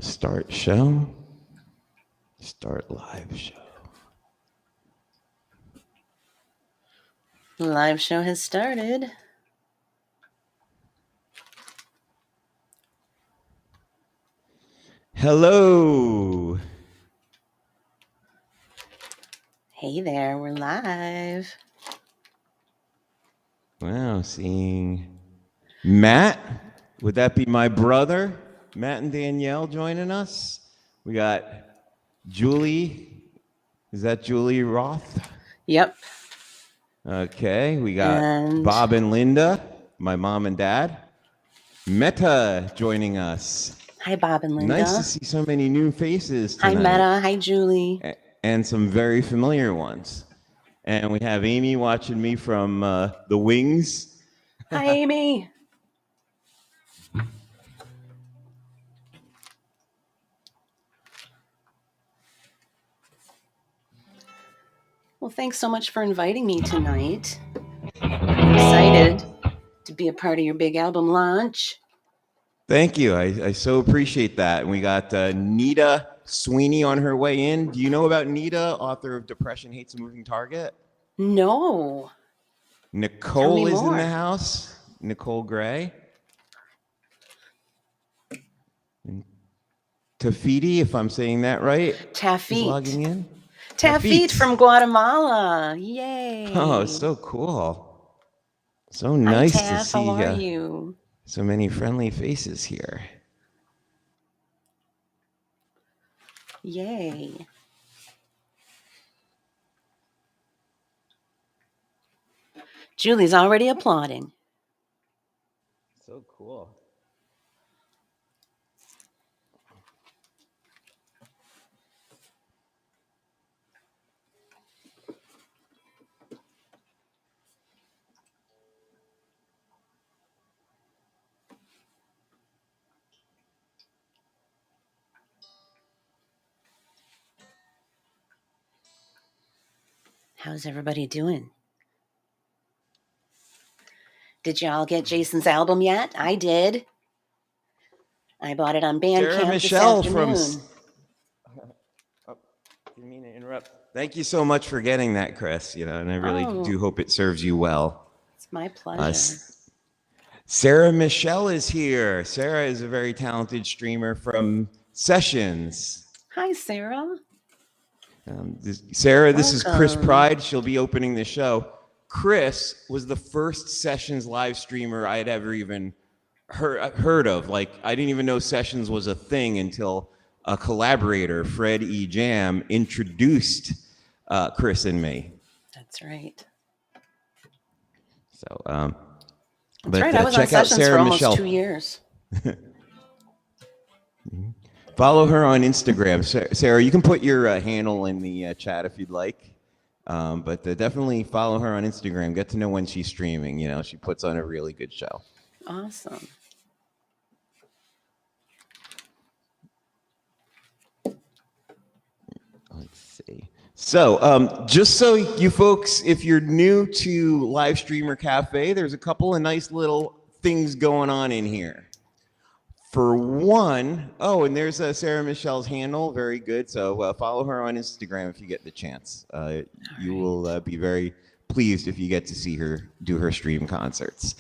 Start show. Start live show. The live show has started. Hello. Hey there, we're live. Wow, seeing Matt. Would that be my brother? Matt and Danielle joining us. We got Julie. Is that Julie Roth? Yep. Okay, we got Bob and Linda, my mom and dad. Meta joining us. Hi, Bob and Linda. Nice to see so many new faces tonight. Hi, Meta. Hi, Julie. And some very familiar ones. And we have Amy watching me from the wings. Hi, Amy. Well, thanks so much for inviting me tonight. I'm excited to be a part of your big album launch. Thank you. I so appreciate that. And we got Nita Sweeney on her way in. Do you know about Nita, author of Depression Hates a Moving Target? No. Nicole is in the house. Nicole Gray. And Tafiti, if I'm saying that right. Tafit. Logging in. Tafit from Guatemala. Yay. Oh, so cool. So nice Hi, Taf. to see How are you? So many friendly faces here. Yay. Julie's already applauding. So cool. How's everybody doing? Did y'all get Jason's album yet? I did. I bought it on Bandcamp Sarah Michelle this afternoon. Didn't mean to interrupt. Thank you so much for getting that, Kris. And I really do hope it serves you well. It's my pleasure. Sarah Michelle is here. Sarah is a very talented streamer from Sessions. Hi, Sarah. Sarah, this is Kris Pride. She'll be opening the show. Kris was the first Sessions live streamer I had ever even heard of. Like, I didn't even know Sessions was a thing until a collaborator, Fred E. Jam, introduced Kris and me. That's right. So, that's right. I was on Sessions for almost 2 years. Follow her on Instagram. Sarah, you can put your handle in the chat if you'd like. But definitely follow her on Instagram. Get to know when she's streaming. She puts on a really good show. Awesome. Let's see. So just so you folks, if you're new to Live Streamer Cafe, there's a couple of nice little things going on in here. For one, and there's Sarah Michelle's handle. Very good. So follow her on Instagram if you get the chance. You will be very pleased if you get to see her do her stream concerts.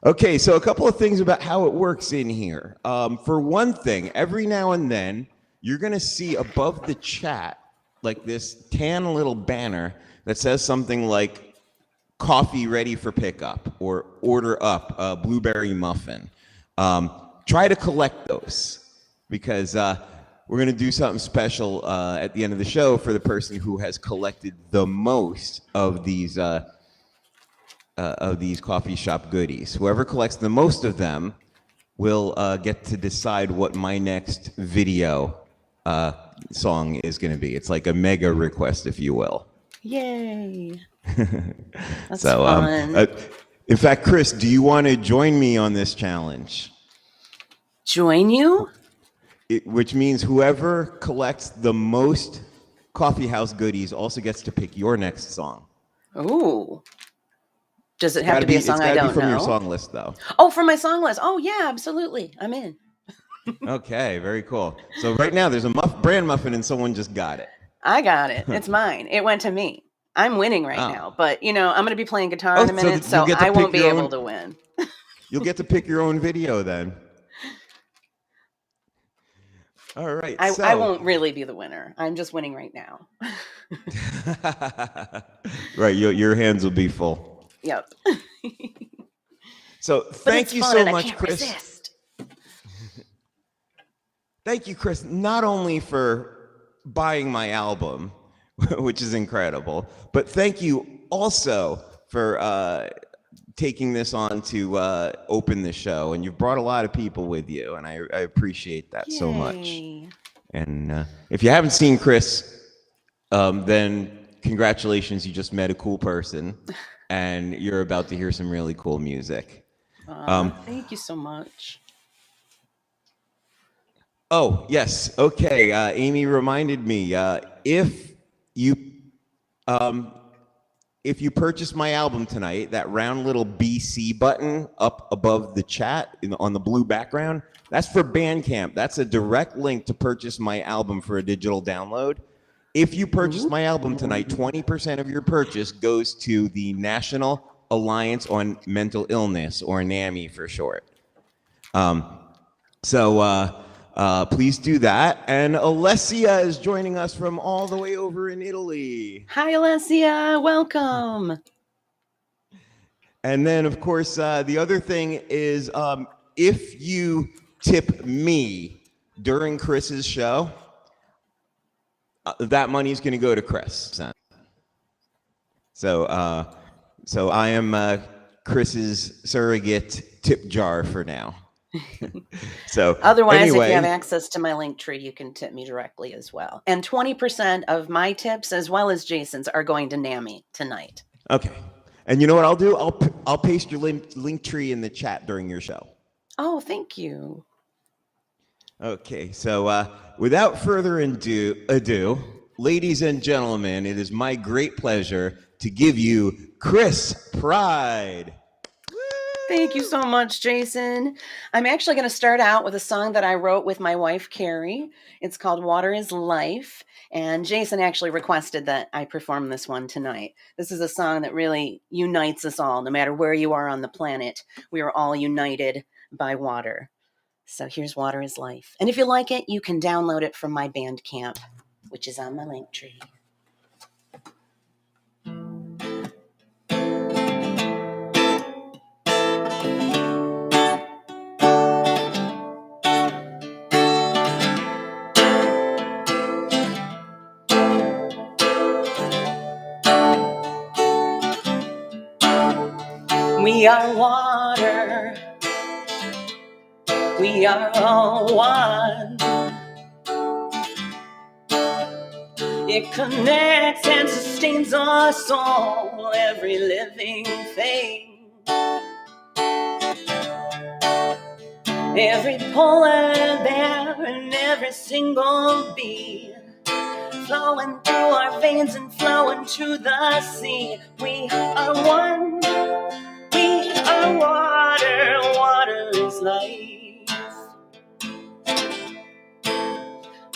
Okay, so a couple of things about how it works in here. For one thing, every now and then, you're going to see above the chat, like this tan little banner that says something like coffee ready for pickup or order up a blueberry muffin. Try to collect those because we're going to do something special at the end of the show for the person who has collected the most of these coffee shop goodies. Whoever collects the most of them will get to decide what my next video song is going to be. It's like a mega request, if you will. Yay. That's fun. In fact, Kris, do you want to join me on this challenge? Join you? Which means whoever collects the most coffee house goodies also gets to pick your next song. Ooh. Does it have to be a song I don't know? It's got to be from your song list, though. Oh, from my song list. Oh, yeah, absolutely. I'm in. Okay, very cool. So right now there's a brand muffin and someone just got it. I got it. It's mine. It went to me. I'm winning right now, but I'm going to be playing guitar in a minute, so I won't be able to win. You'll get to pick your own video then. All right. I won't really be the winner. I'm just winning right now. Right. Your hands will be full. Yep. So thank you so much, Kris. Resist. Thank you, Kris, not only for buying my album, which is incredible, but thank you also for taking this on to open the show. And you've brought a lot of people with you, and I appreciate that so much. And if you haven't seen Kris, then congratulations, you just met a cool person, and you're about to hear some really cool music. Thank you so much. Oh, yes. Okay. Amy reminded me, if you purchase my album tonight, that round little BC button up above the chat on the blue background, that's for Bandcamp. That's a direct link to purchase my album for a digital download. If you purchase my album tonight, 20% of your purchase goes to the National Alliance on Mental Illness, or NAMI for short. So please do that. And Alessia is joining us from all the way over in Italy. Hi, Alessia. Welcome. And then, of course, the other thing is, if you tip me during Kris's show, that money is going to go to Kris. So I am Kris's surrogate tip jar for now. So otherwise, anyway, if you have access to my link tree, you can tip me directly as well. And 20% of my tips, as well as Jason's, are going to NAMI tonight. Okay. And you know what I'll do? I'll paste your link tree in the chat during your show. Oh, thank you. Okay. So without further ado, ladies and gentlemen, it is my great pleasure to give you Kris Pride. Thank you so much, Jason. I'm actually going to start out with a song that I wrote with my wife, Carrie. It's called Water is Life. And Jason actually requested that I perform this one tonight. This is a song that really unites us all, no matter where you are on the planet. We are all united by water. So here's Water is Life. And if you like it, you can download it from my Bandcamp, which is on my link tree. We are water, we are all one. It connects and sustains us all, every living thing. Every polar bear and every single bee, flowing through our veins and flowing to the sea. We are one. We are water, water is life.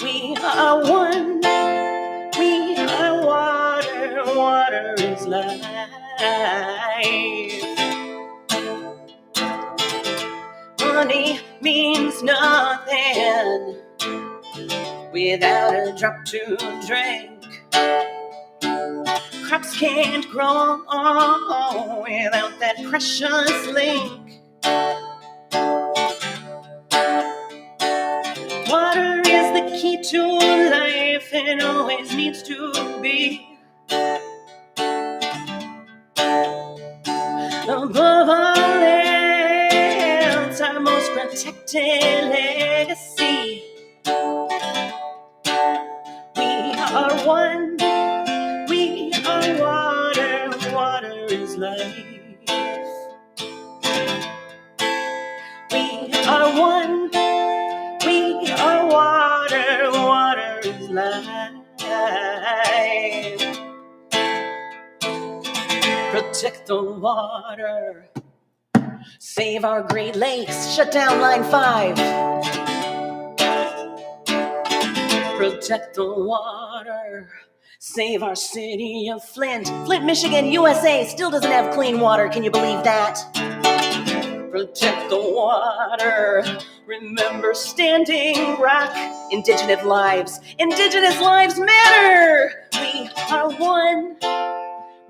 We are one, we are water, water is life. Money means nothing without a drop to drink. Crops can't grow without that precious link. Water is the key to life and always needs to be. Above all else, our most protected legacy. We are one. We are water, water is life. We are one, we are water, water is life. Protect the water, save our Great Lakes, shut down Line 5. Protect the water. Save our city of Flint. Flint, Michigan, USA still doesn't have clean water. Can you believe that? Protect the water. Remember Standing Rock. Indigenous lives. Indigenous lives matter. We are one.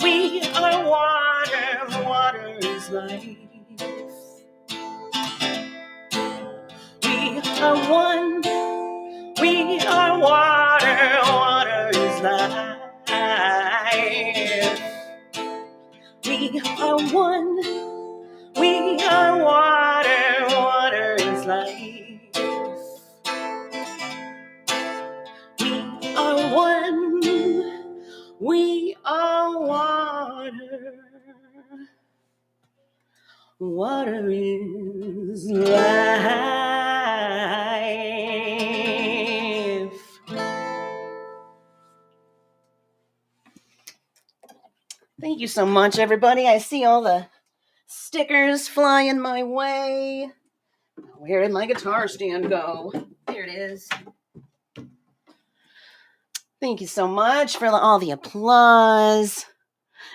We are water. Water is life. We are one. We are water. Water is life. We are one. We are water. Water is life. We are one. We are water. Water is life. Thank you so much, everybody. I see all the stickers flying my way. Where did my guitar stand go? There it is. Thank you so much for all the applause.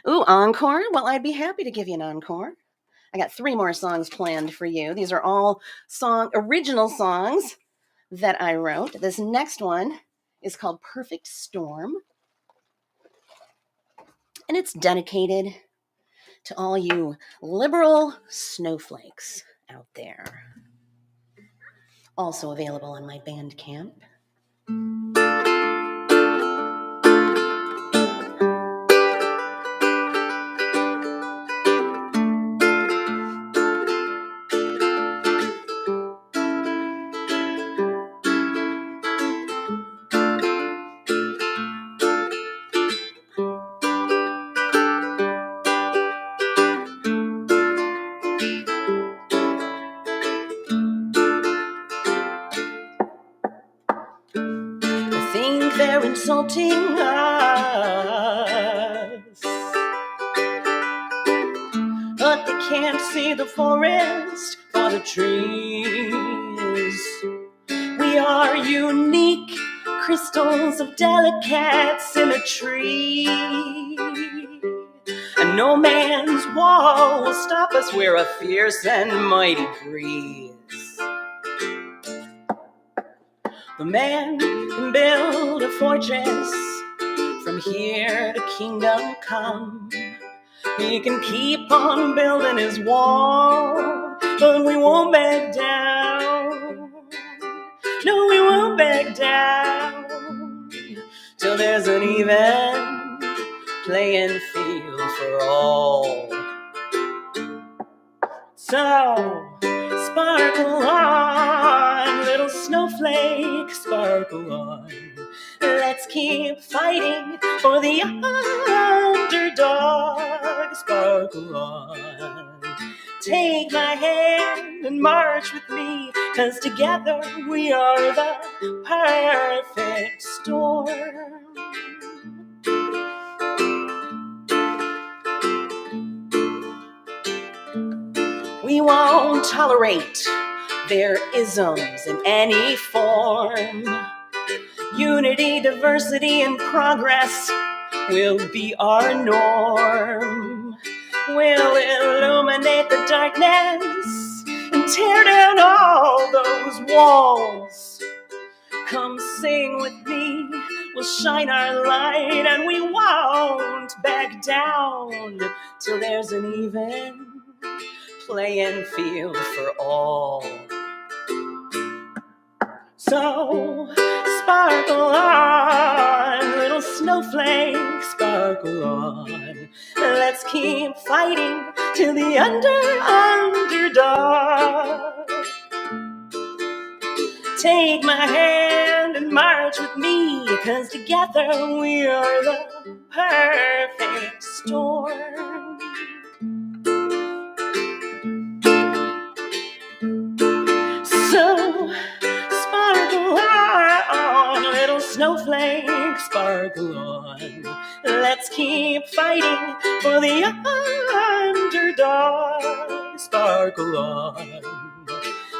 Ooh, encore? Well, I'd be happy to give you an encore. I got 3 more songs planned for you. These are all original songs that I wrote. This next one is called Perfect Storm. And it's dedicated to all you liberal snowflakes out there. Also available on my Bandcamp. They're insulting us, but they can't see the forest for the trees. We are unique crystals of delicate symmetry, and no man's wall will stop us. We're a fierce and mighty breeze. The man can build a fortress from here to kingdom come. He can keep on building his wall, but we won't back down. No, we won't back down till there's an even playing field for all. So, sparkle on, little snowflake, sparkle on. Let's keep fighting for the underdog, sparkle on. Take my hand and march with me, 'cause together we are the perfect storm. We won't tolerate their isms in any form. Unity, diversity, and progress will be our norm. We'll illuminate the darkness and tear down all those walls. Come sing with me, we'll shine our light, and we won't back down till there's an even playing field for all. So, sparkle on, little snowflake, sparkle on. Let's keep fighting till the underdog. Take my hand and march with me, 'cause together we are the perfect storm. So, sparkle on, little snowflake, sparkle on. Let's keep fighting for the underdog, sparkle on.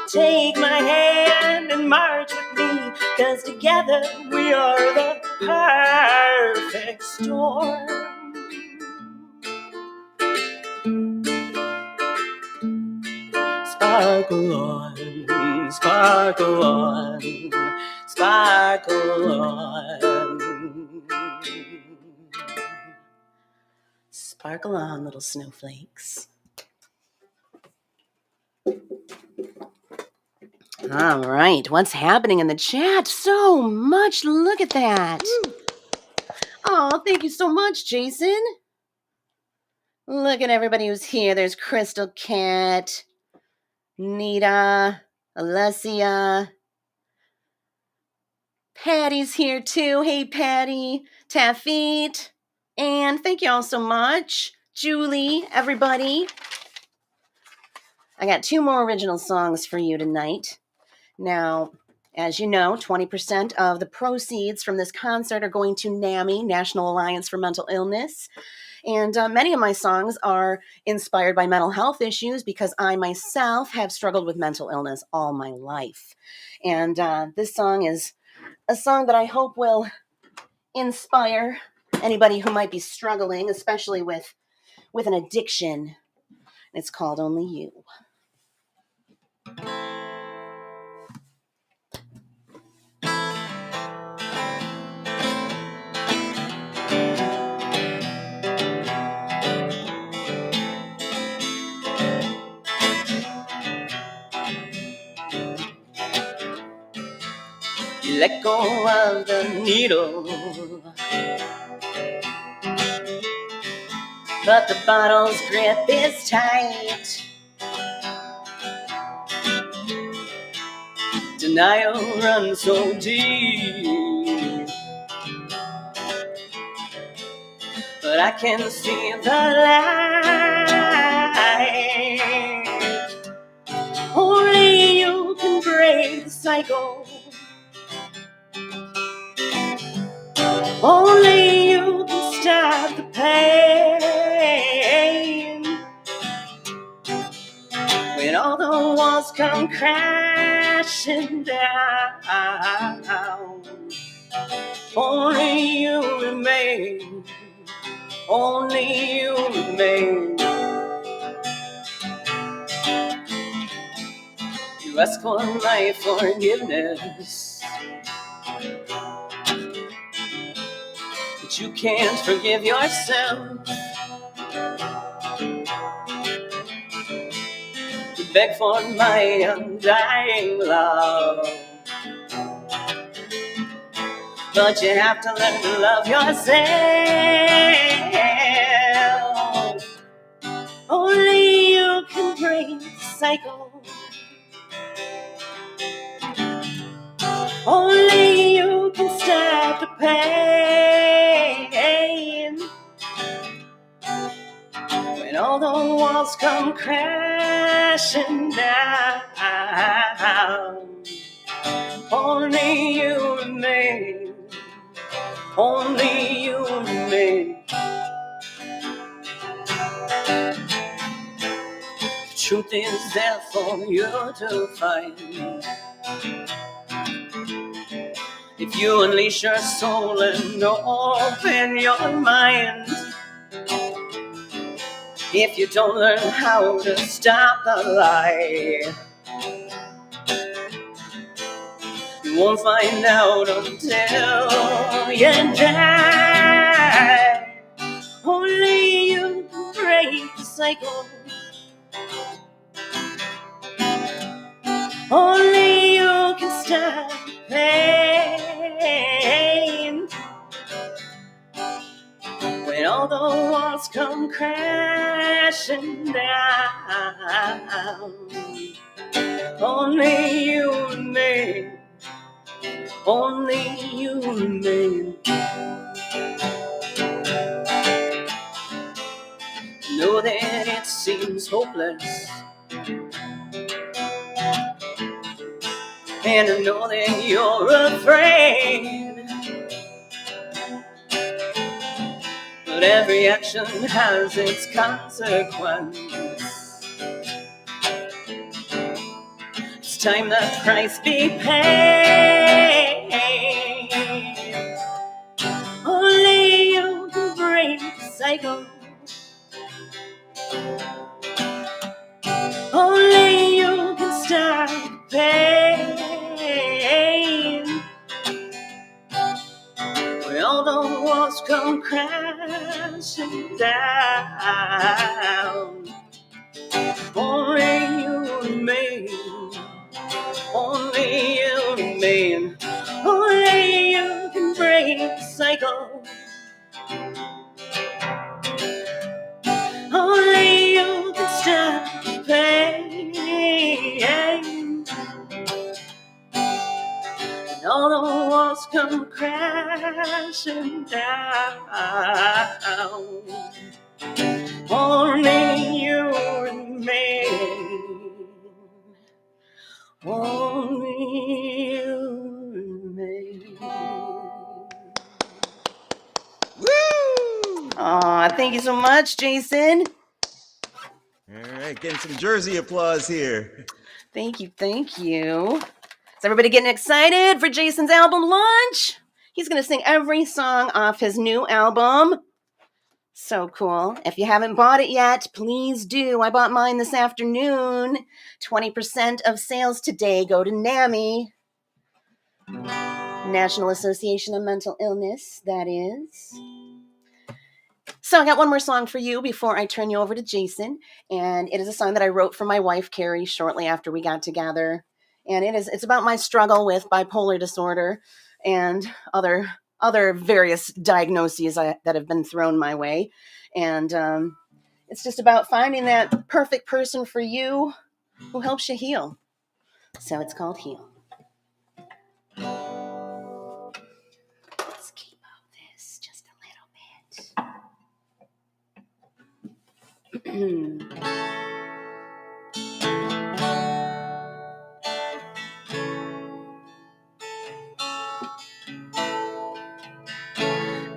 Take my hand and march with me, 'cause together we are the perfect storm. Sparkle on, sparkle on, sparkle on. Sparkle on, little snowflakes. All right, what's happening in the chat? So much, look at that. Oh, thank you so much, Jason. Look at everybody who's here. There's Crystal Cat, Nita, Alessia. Patty's here too. Hey, Patty. Taffeet. And thank you all so much. Julie, everybody. I got 2 more original songs for you tonight. Now, as you know, 20% of the proceeds from this concert are going to NAMI, National Alliance for Mental Illness. And many of my songs are inspired by mental health issues because I myself have struggled with mental illness all my life. And this song is a song that I hope will inspire anybody who might be struggling, especially with an addiction. It's called Only You. You let go of the needle, but the bottle's grip is tight. Denial runs so deep, but I can see the light. Only you can break the cycle. Only you can stop the pain. When all the walls come crashing down, only you remain. Only you remain. You ask for my forgiveness, but you can't forgive yourself. You beg for my undying love, but you have to learn to love yourself. Only you can break the cycle. Only you can stop the pain. When all the walls come crashing down, only you remain. Only you remain. The truth is there for you to find. If you unleash your soul and open your mind, if you don't learn how to stop the lie, you won't find out until you die. Only you can break the cycle. Only you can stop the pain. When all the walls come crashing down, only you remain. Only you remain. Know that it seems hopeless, and I know that you're afraid, but every action has its consequence. It's time that price be paid. cycle. Only you can stop the pain when all the walls come crashing down. Only you remain. Only you remain. Only you can break the cycle. Only you can stop the pain. And all the walls come crashing down. Only you remain. Only you remain. Woo! Aw, thank you so much, Jason. All right, getting some Jersey applause here. Thank you, thank you. Is everybody getting excited for Jason's album launch? He's going to sing every song off his new album. So cool. If you haven't bought it yet, please do. I bought mine this afternoon. 20% of sales today go to NAMI. National Association of Mental Illness, that is. So I got one more song for you before I turn you over to Jason. And it is a song that I wrote for my wife, Carrie, shortly after we got together. And it's about my struggle with bipolar disorder and other various diagnoses that have been thrown my way. And it's just about finding that perfect person for you who helps you heal. So it's called Heal. Let's keep out this just a little bit.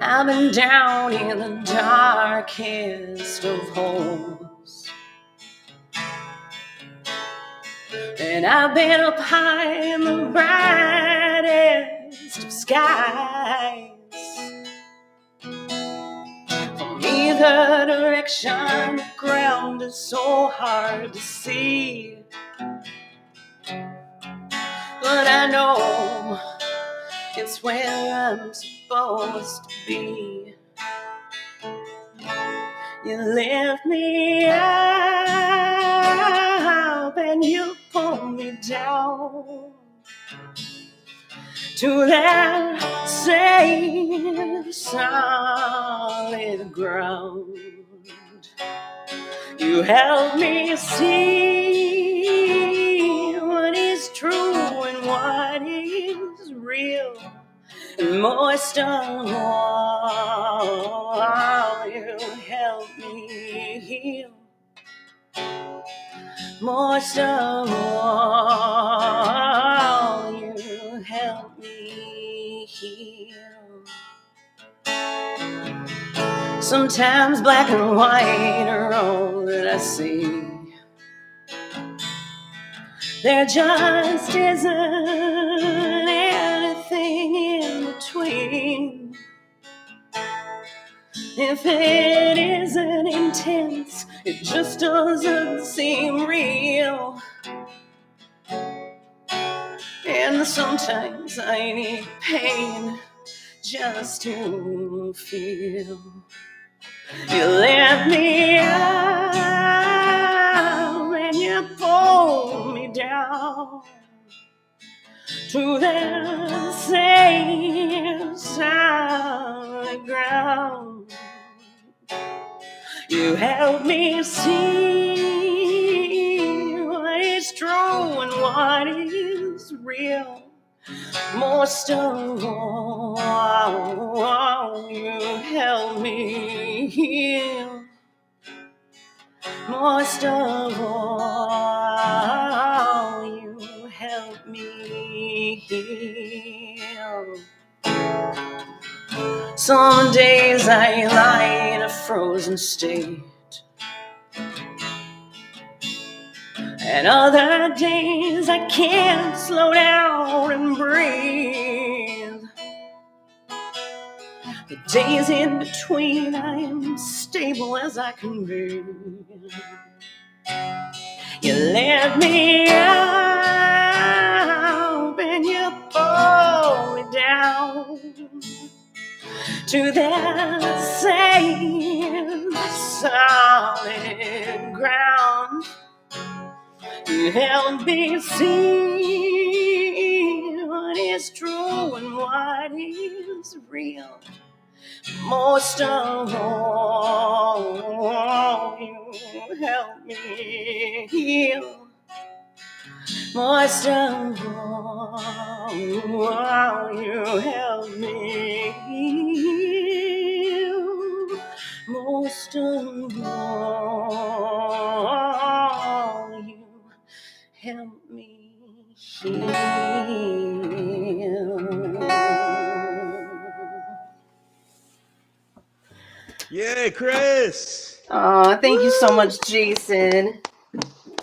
I've been down in the darkest of holes, and I've been up high in the brightest of skies. From either direction, the ground is so hard to see, but I know it's where I'm supposed to be. You lift me up and you pull me down to that safe, solid ground. You help me see what is true and what is real. And most of all, you help me heal. Most of all, you help me heal. Sometimes black and white are all that I see. There just isn't anything in between. If it isn't intense, it just doesn't seem real. And sometimes I need pain just to feel. You lift me up and you pull me down to that same solid ground. You help me see what is true and what is real. Most of all, you help me heal. Most of all, you help me heal. Some days I lie in a frozen state, and other days I can't slow down and breathe. The Days in between, I am stable as I can be. You let me out and you pull me down to that same solid ground. You help me see what is true and what is real. Most of all, you help me heal. Most of all, you help me heal. Most of all, you help me heal. Yay, Kris! Oh, thank you so much, Jason.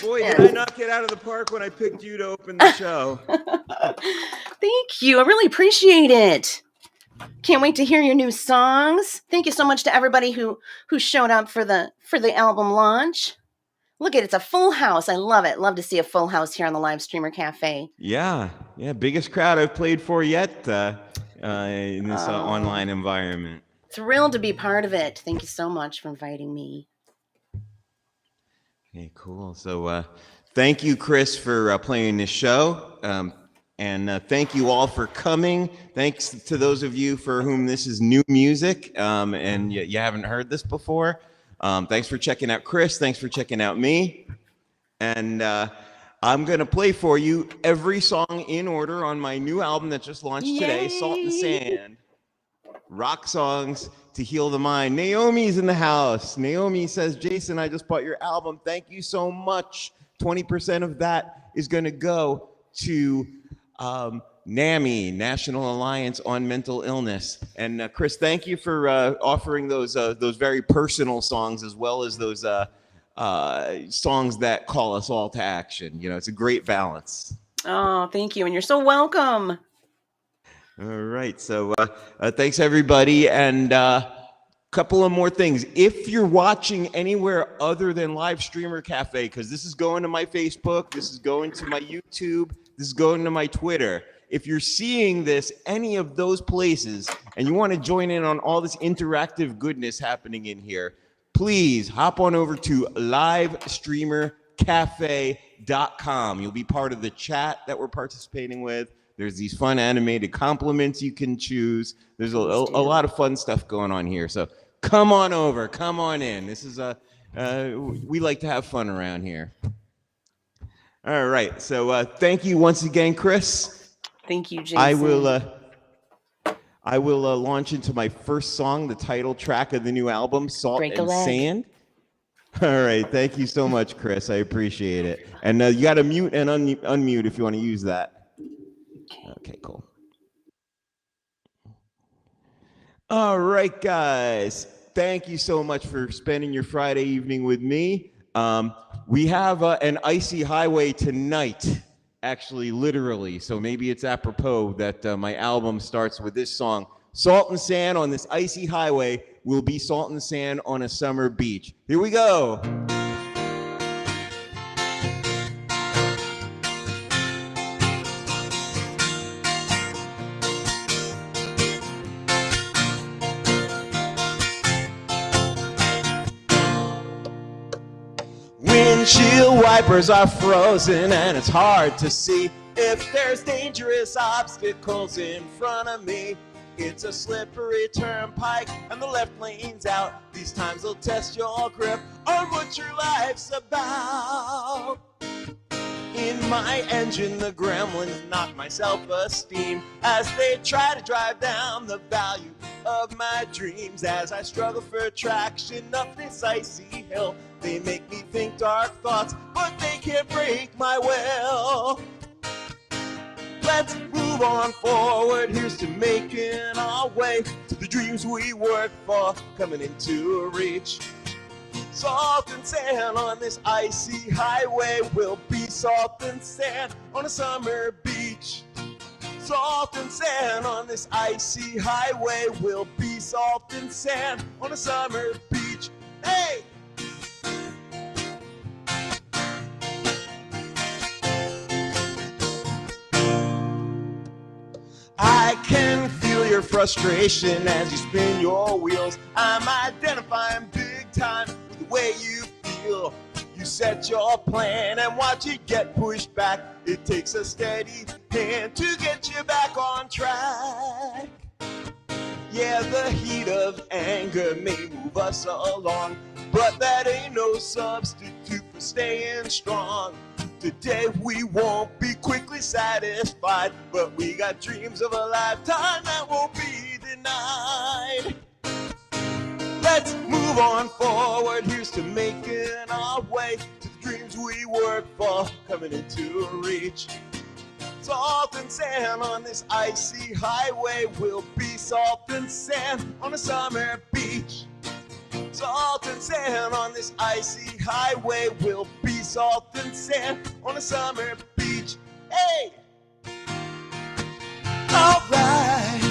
Boy, did I knock it out of the park when I picked you to open the show. Thank you. I really appreciate it. Can't wait to hear your new songs. Thank you so much to everybody who showed up for the album launch. Look at it, it's a full house. I love it. Love to see a full house here on the Live Streamer Cafe. Yeah, biggest crowd I've played for yet in this online environment. Thrilled to be part of it. Thank you so much for inviting me. Okay, cool. So thank you, Kris, for playing this show. And thank you all for coming. Thanks to those of you for whom this is new music and you haven't heard this before. Thanks for checking out Kris. Thanks for checking out me. And I'm going to play for you every song in order on my new album that just launched today, Salt and Sand. Rock songs to heal the mind. Naomi's in the house. Naomi says, Jason, I just bought your album. Thank you so much. 20% of that is going to go to NAMI, National Alliance on Mental Illness. And Kris, thank you for offering those very personal songs as well as those songs that call us all to action. You know, it's a great balance. Oh, thank you. And you're so welcome. All right. So thanks, everybody. And couple of more things. If you're watching anywhere other than Live Streamer Cafe, because this is going to my Facebook, this is going to my YouTube, this is going to my Twitter. If you're seeing this, any of those places, and you want to join in on all this interactive goodness happening in here, please hop on over to livestreamercafe.com. You'll be part of the chat that we're participating with. There's these fun animated compliments you can choose. There's a lot of fun stuff going on here. So come on over, come on in. This is we like to have fun around here. All right. So thank you once again, Kris. Thank you, Jason. I will launch into my first song, the title track of the new album, Salt and Sand. All right. Thank you so much, Kris. I appreciate it. And you got to mute and unmute if you want to use that. Okay, cool. All right, guys. Thank you so much for spending your Friday evening with me. We have an icy highway tonight, actually, literally. So maybe it's apropos that my album starts with this song. Salt and sand on this icy highway will be salt and sand on a summer beach. Here we go. Windshield wipers are frozen and it's hard to see if there's dangerous obstacles in front of me. It's a slippery turnpike and the left lane's out. These times will test your grip on what your life's about. In my engine, the gremlins knock my self-esteem as they try to drive down the value of my dreams. As I struggle for traction up this icy hill, they make me think dark thoughts, but they can't break my will. Let's move on forward. Here's to making our way to the dreams we work for, coming into reach. Salt and sand on this icy highway will be salt and sand on a summer beach. Salt and sand on this icy highway. We'll be salt and sand on a summer beach. Hey! I can feel your frustration as you spin your wheels. I'm identifying big time with the way you feel. You set your plan and watch it get pushed back. It takes a steady hand to get you back on track. Yeah, the heat of anger may move us along, but that ain't no substitute for staying strong. Today we won't be quickly satisfied, but we got dreams of a lifetime that won't be denied. Let's move on forward. Here's to making our way to the dreams we work for, coming into reach. Salt and sand on this icy highway. We'll be salt and sand on a summer beach. Salt and sand on this icy highway. We'll be salt and sand on a summer beach. Hey! Alright.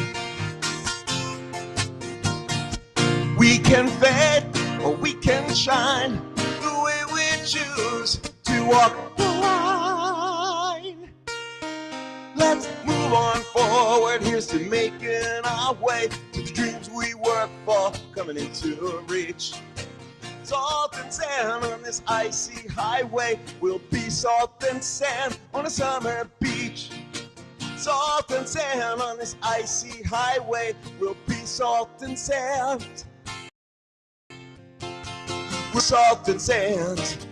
We can fade or we can shine the way we choose to walk the line. Let's move on forward. Here's to making our way to the dreams we work for, coming into reach. Salt and sand on this icy highway. We'll be salt and sand on a summer beach. Salt and sand on this icy highway. We'll be salt and sand. We're salt and sand.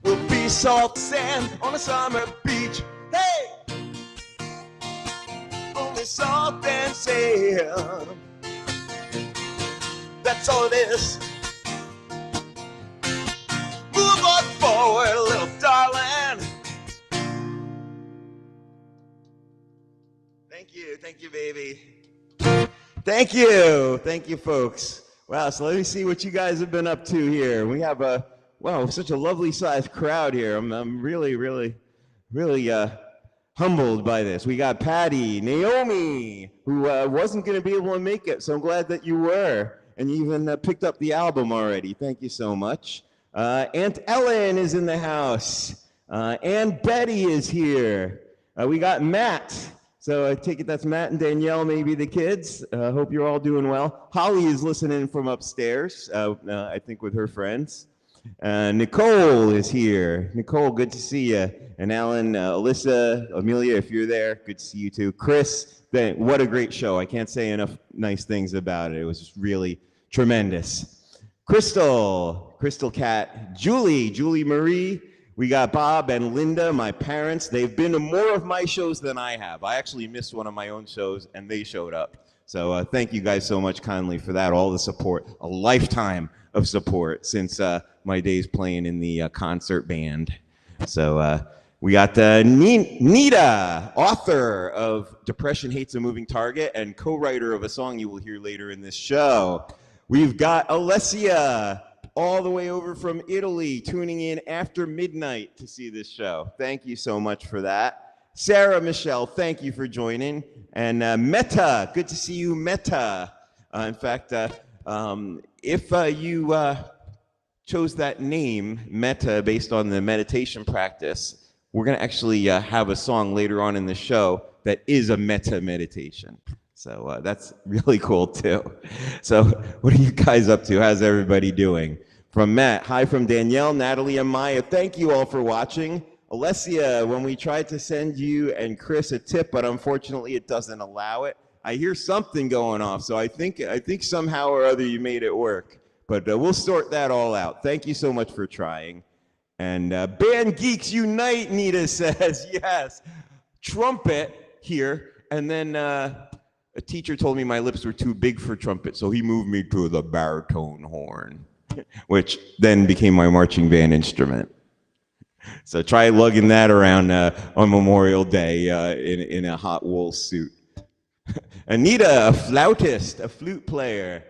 We'll be salt and sand on a summer beach. Hey! Only salt and sand. That's all it is. Move on forward, little darling. Thank you, baby. Thank you, folks. Wow, so let me see what you guys have been up to here. We have such a lovely sized crowd here. I'm really humbled by this. We got Patty, Naomi, who wasn't going to be able to make it, so I'm glad that you were. And you even picked up the album already. Thank you so much. Aunt Ellen is in the house. Aunt Betty is here. We got Matt. So I take it that's Matt and Danielle, maybe the kids. Hope you're all doing well. Holly is listening from upstairs, I think with her friends. Nicole is here. Nicole, good to see you. And Alan, Alyssa, Amelia, if you're there, good to see you too. Chris, what a great show. I can't say enough nice things about it. It was just really tremendous. Crystal Cat, Julie Marie. We got Bob and Linda, my parents. They've been to more of my shows than I have. I actually missed one of my own shows, and they showed up. So thank you guys so much kindly for that, all the support, a lifetime of support since my days playing in the concert band. So we got Nita, author of Depression Hates a Moving Target and co-writer of a song you will hear later in this show. We've got Alessia, all the way over from Italy, tuning in after midnight to see this show. Thank you so much for that. Sarah Michelle, thank you for joining. And Meta, good to see you, Meta. In fact, if you chose that name, Meta, based on the meditation practice, we're going to actually have a song later on in the show that is a meta meditation. So that's really cool, too. So what are you guys up to? How's everybody doing? From Matt, hi from Danielle, Natalie, and Maya. Thank you all for watching. Alessia, when we tried to send you and Chris a tip, but unfortunately it doesn't allow it. I hear something going off, so I think somehow or other you made it work. But we'll sort that all out. Thank you so much for trying. And Band Geeks Unite, Nita says, yes. Trumpet here. And then a teacher told me my lips were too big for trumpet, so he moved me to the baritone horn, which then became my marching band instrument. So try lugging that around on Memorial Day in a hot wool suit. Anita, a flautist, a flute player.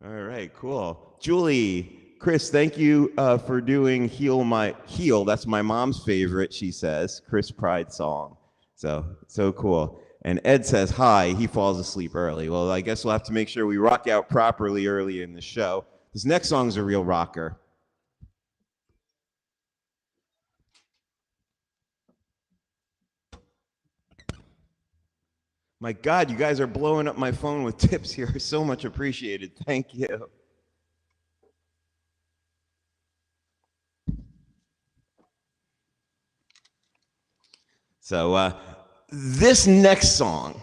All right, cool. Julie, Chris, thank you for doing Heal. That's my mom's favorite, she says, Kris Pride song. So cool. And Ed says hi. He falls asleep early. Well, I guess we'll have to make sure we rock out properly early in the show. This next song's a real rocker. My God, you guys are blowing up my phone with tips here. So much appreciated. Thank you. So this next song,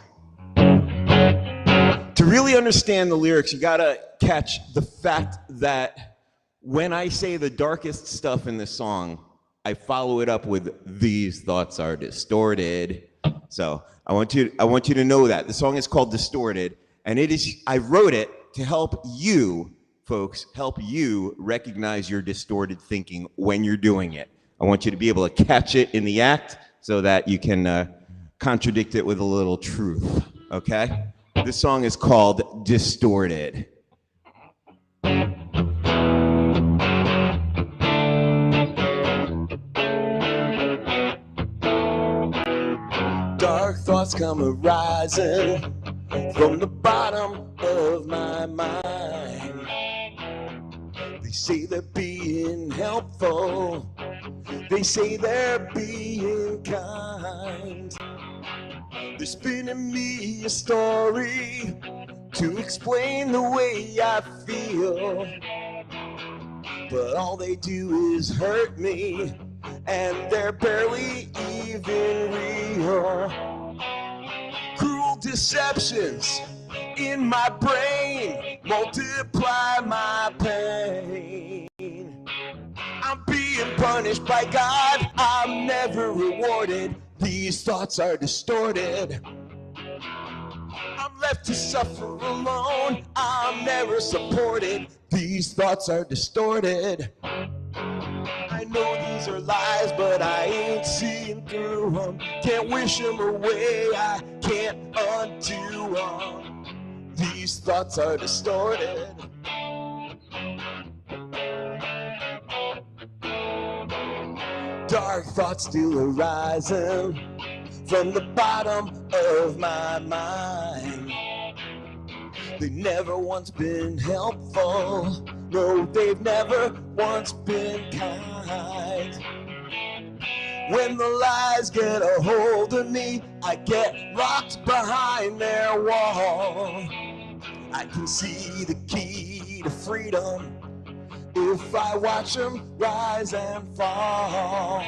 to really understand the lyrics, you gotta catch the fact that when I say the darkest stuff in this song, I follow it up with "these thoughts are distorted." So I want you to know that the song is called "Distorted," and I wrote it to help you folks, help you recognize your distorted thinking when you're doing it. I want you to be able to catch it in the act so that you can contradict it with a little truth. Okay? This song is called "Distorted." Dark thoughts come arising from the bottom of my mind. They say they're being helpful. They say they're being kind. They're spinning me a story to explain the way I feel. But all they do is hurt me, and they're barely even real. Cruel deceptions in my brain multiply my pain. I'm being punished by God, I'm never rewarded. These thoughts are distorted. I'm left to suffer alone, I'm never supported. These thoughts are distorted. I know these are lies, but I ain't seeing through them. Can't wish them away, I can't undo them. These thoughts are distorted. Dark thoughts still arising from the bottom of my mind. They've never once been helpful. No, they've never once been kind. When the lies get a hold of me, I get locked behind their wall. I can see the key to freedom if I watch them rise and fall.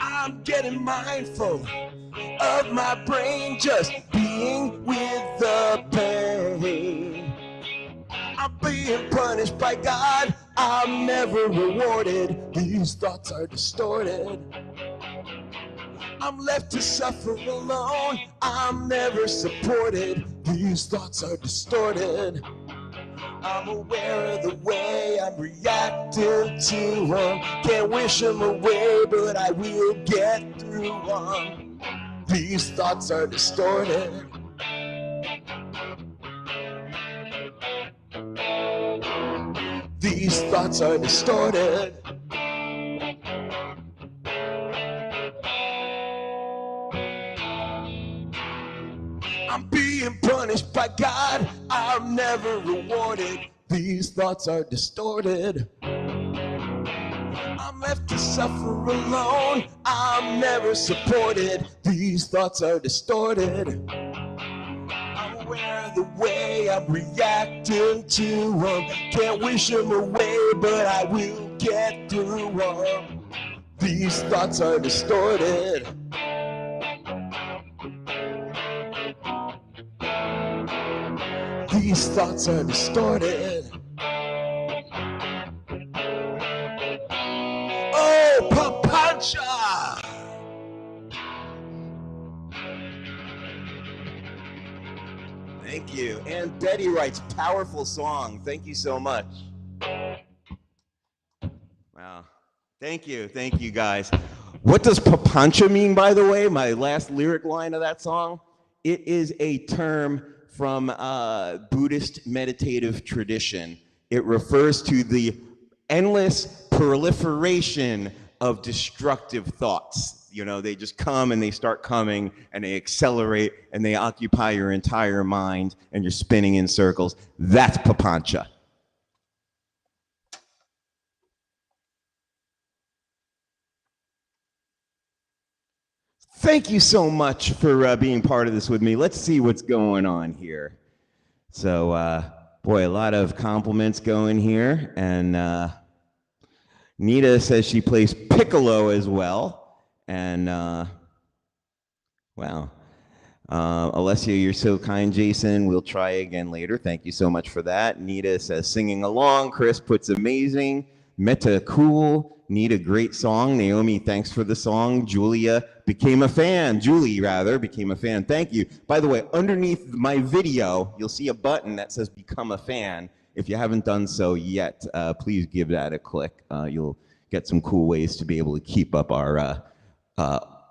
I'm getting mindful of my brain just being with the pain. I'm being punished by God, I'm never rewarded. These thoughts are distorted. I'm left to suffer alone, I'm never supported. These thoughts are distorted. I'm aware of the way I'm reacting to them. Can't wish them away, but I will get through them. These thoughts are distorted. These thoughts are distorted. I'm being punished by God, I'm never rewarded. These thoughts are distorted. I'm left to suffer alone, I'm never supported. These thoughts are distorted. I'm aware of the way I'm reacting to them. Can't wish them away, but I will get through them. These thoughts are distorted. These thoughts are distorted. Oh, papancha! Thank you. And Betty writes, powerful song. Thank you so much. Wow. Thank you guys. What does papancha mean, by the way? My last lyric line of that song? It is a term from Buddhist meditative tradition. It refers to the endless proliferation of destructive thoughts. you know, they just come and they start coming and they accelerate and they occupy your entire mind and you're spinning in circles. That's papancha. Thank you so much for being part of this with me. Let's see what's going on here. So, boy, a lot of compliments going here. And Nita says she plays piccolo as well. And wow. Alessia, you're so kind, Jason. We'll try again later. Thank you so much for that. Nita says singing along. Kris puts amazing. Meta, cool. Nita, great song. Naomi, thanks for the song. Julia became a fan. Julie, rather, became a fan. Thank you. By the way, underneath my video, you'll see a button that says become a fan. If you haven't done so yet, please give that a click. You'll get some cool ways to be able to keep up our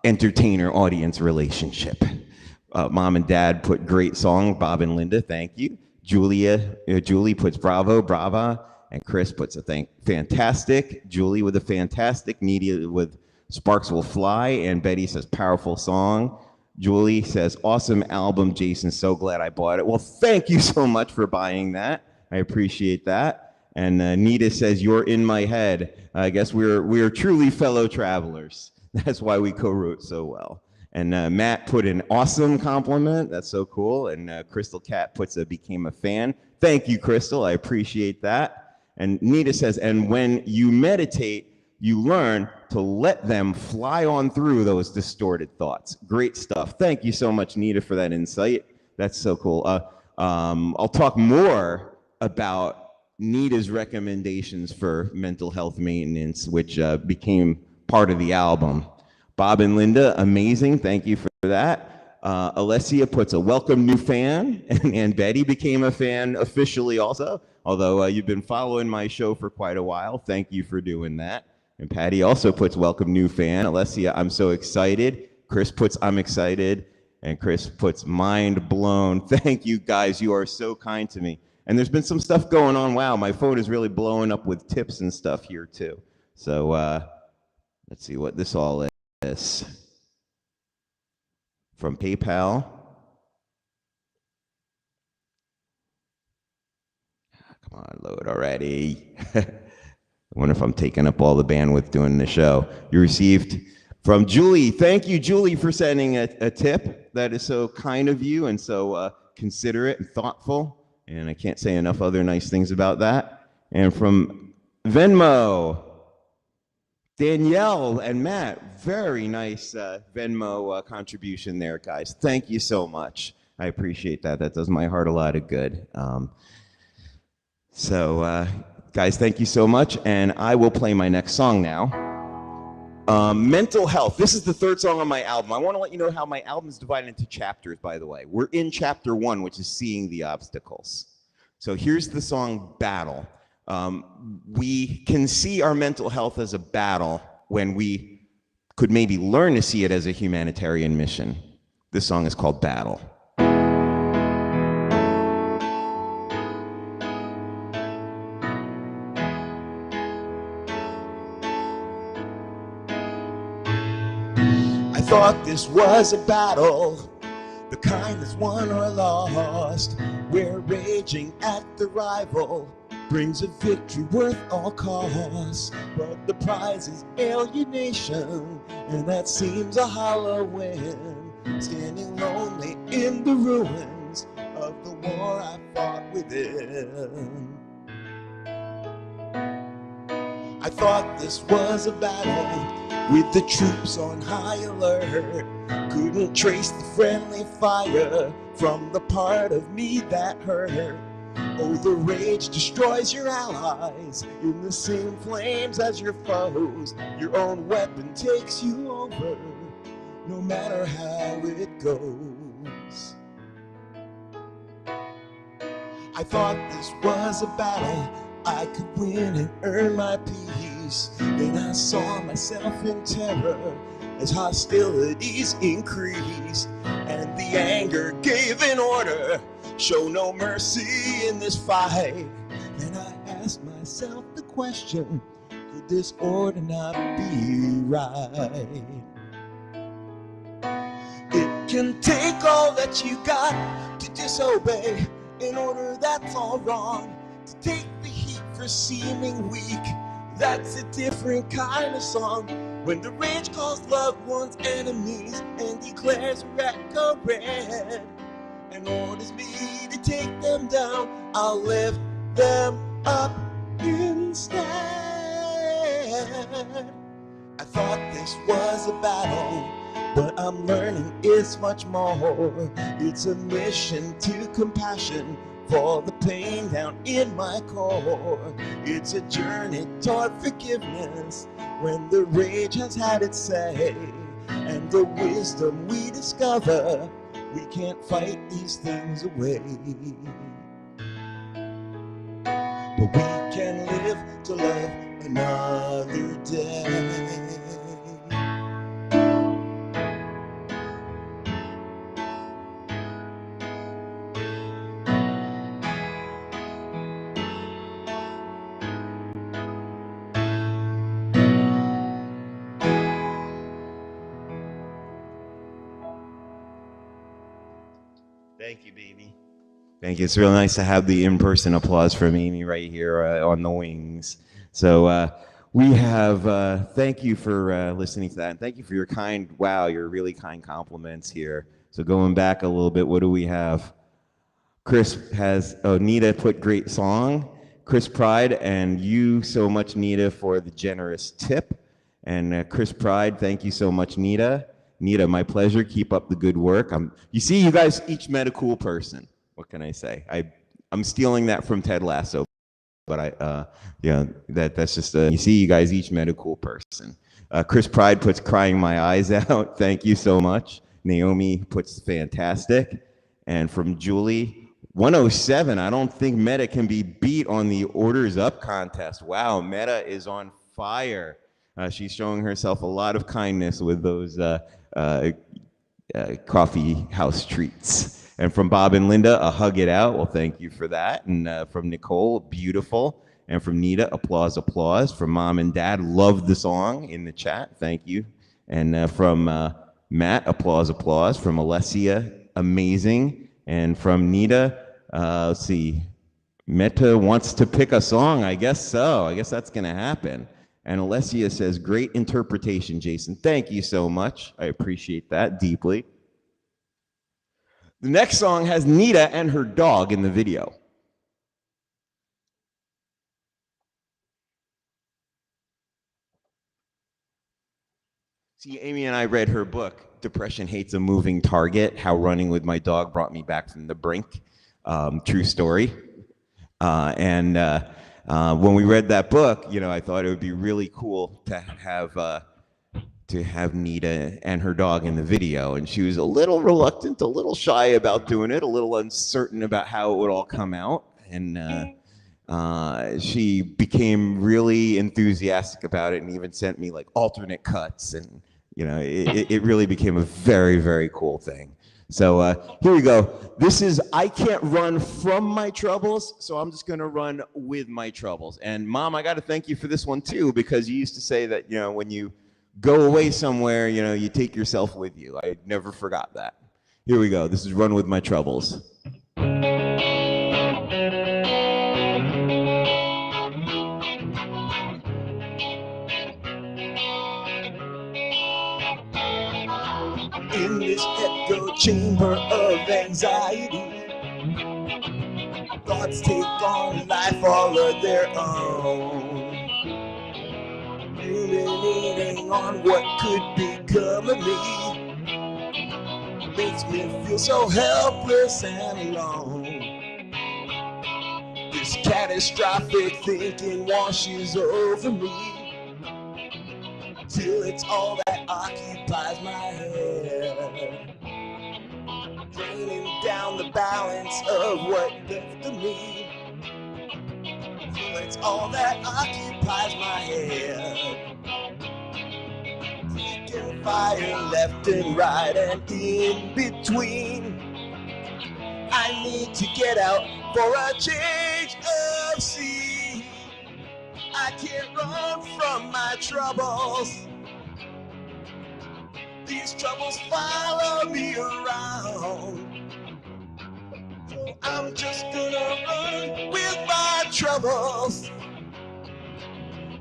entertainer-audience relationship. Mom and Dad put great song. Bob and Linda, thank you. Julie puts bravo, brava. And Kris puts a fantastic. Julie with a fantastic. Nita with Sparks Will Fly. And Betty says powerful song. Julie says awesome album. Jason, so glad I bought it. Well, thank you so much for buying that. I appreciate that. And Nita says you're in my head. I guess we're truly fellow travelers. That's why we co-wrote so well. And Matt put an awesome compliment. That's so cool. And Crystal Cat puts a became a fan. Thank you, Crystal. I appreciate that. And Nita says, and when you meditate, you learn to let them fly on through those distorted thoughts. Great stuff. Thank you so much, Nita, for that insight. That's so cool. I'll talk more about Nita's recommendations for mental health maintenance, which became part of the album. Bob and Linda, amazing. Thank you for that. Alessia puts a welcome new fan, and Betty became a fan officially also. Although you've been following my show for quite a while. Thank you for doing that. And Patty also puts welcome new fan. Alessia, I'm so excited. Kris puts I'm excited. And Kris puts mind blown. Thank you guys. You are so kind to me. And there's been some stuff going on. Wow, my phone is really blowing up with tips and stuff here too. So let's see what this all is. From PayPal. Come on, load already. I wonder if I'm taking up all the bandwidth doing the show. You received from Julie. Thank you, Julie, for sending a tip. That is so kind of you and so considerate and thoughtful. And I can't say enough other nice things about that. And from Venmo, Danielle and Matt, very nice Venmo contribution there, guys. Thank you so much. I appreciate that. That does my heart a lot of good. So, guys, thank you so much. And I will play my next song now. Mental health. This is the third song on my album. I want to let you know how my album is divided into chapters, by the way. We're in chapter 1, which is seeing the obstacles. So here's the song Battle. We can see our mental health as a battle when we could maybe learn to see it as a humanitarian mission. This song is called Battle. I thought this was a battle, the kind that's won or lost. We're raging at the rival, brings a victory worth all costs. But the prize is alienation, and that seems a hollow win. Standing lonely in the ruins of the war I fought within. I thought this was a battle with the troops on high alert. Couldn't trace the friendly fire from the part of me that hurt. Oh, the rage destroys your allies in the same flames as your foes. Your own weapon takes you over, no matter how it goes. I thought this was a battle I could win and earn my peace. Then I saw myself in terror as hostilities increased, and the anger gave an order, show no mercy in this fight. Then I asked myself the question, could this order not be right? can take all that you got to disobey in order that's all wrong. To take the heat for seeming weak, that's a different kind of song. When the rage calls loved ones enemies and declares red and orders me to take them down, I'll lift them up instead. I thought this was a battle, but I'm learning it's much more. It's a mission to compassion for the pain down in my core. It's a journey toward forgiveness when the rage has had its say, and the wisdom we discover, we can't fight these things away. But we can live to love another day. Thank you, baby. Thank you. It's real nice to have the in-person applause from Amy right here on the wings. So we have, thank you for listening to that. And thank you for your your really kind compliments here. So going back a little bit, what do we have? Kris has, Nita put great song. Kris Pride, and you so much, Nita, for the generous tip. And Kris Pride, thank you so much, Nita. Nita, my pleasure. Keep up the good work. You see, you guys each met a cool person. What can I say? I'm stealing that from Ted Lasso, but that's just you see, you guys each met a cool person. Kris Pride puts crying my eyes out. Thank you so much. Naomi puts fantastic. And from Julie, 107. I don't think Meta can be beat on the Orders Up contest. Wow, Meta is on fire. She's showing herself a lot of kindness with those coffee house treats. And from Bob and Linda, a hug it out. Well, thank you for that. And from Nicole, beautiful. And from Nita, applause, applause. From Mom and Dad, loved the song in the chat. Thank you. And from Matt, applause, applause. From Alessia, amazing. And from Nita, let's see, Meta wants to pick a song. I guess so. I guess that's going to happen. And Alessia says, great interpretation, Jason. Thank you so much. I appreciate that deeply. The next song has Nita and her dog in the video. See, Amy and I read her book, Depression Hates a Moving Target, How Running with My Dog Brought Me Back from the Brink. True story. When we read that book, I thought it would be really cool to have Nita and her dog in the video. And she was a little reluctant, a little shy about doing it, a little uncertain about how it would all come out. And she became really enthusiastic about it and even sent me like alternate cuts. And, it really became a very, very cool thing. So here we go. This is I Can't Run From My Troubles, so I'm just going to run with my troubles. And Mom, I got to thank you for this one too, because you used to say that, when you go away somewhere, you take yourself with you. I never forgot that. Here we go. This is Run With My Troubles. In this echo chamber of anxiety, thoughts take on life all of their own, ruminating on what could become of me. Makes me feel so helpless and alone. This catastrophic thinking washes over me, till it's all that occupies my head, draining down the balance of what left of me, till it's all that occupies my head, taking fire left and right and in between. I need to get out for a change of scene. I can't run from my troubles. These troubles follow me around. I'm just gonna run with my troubles.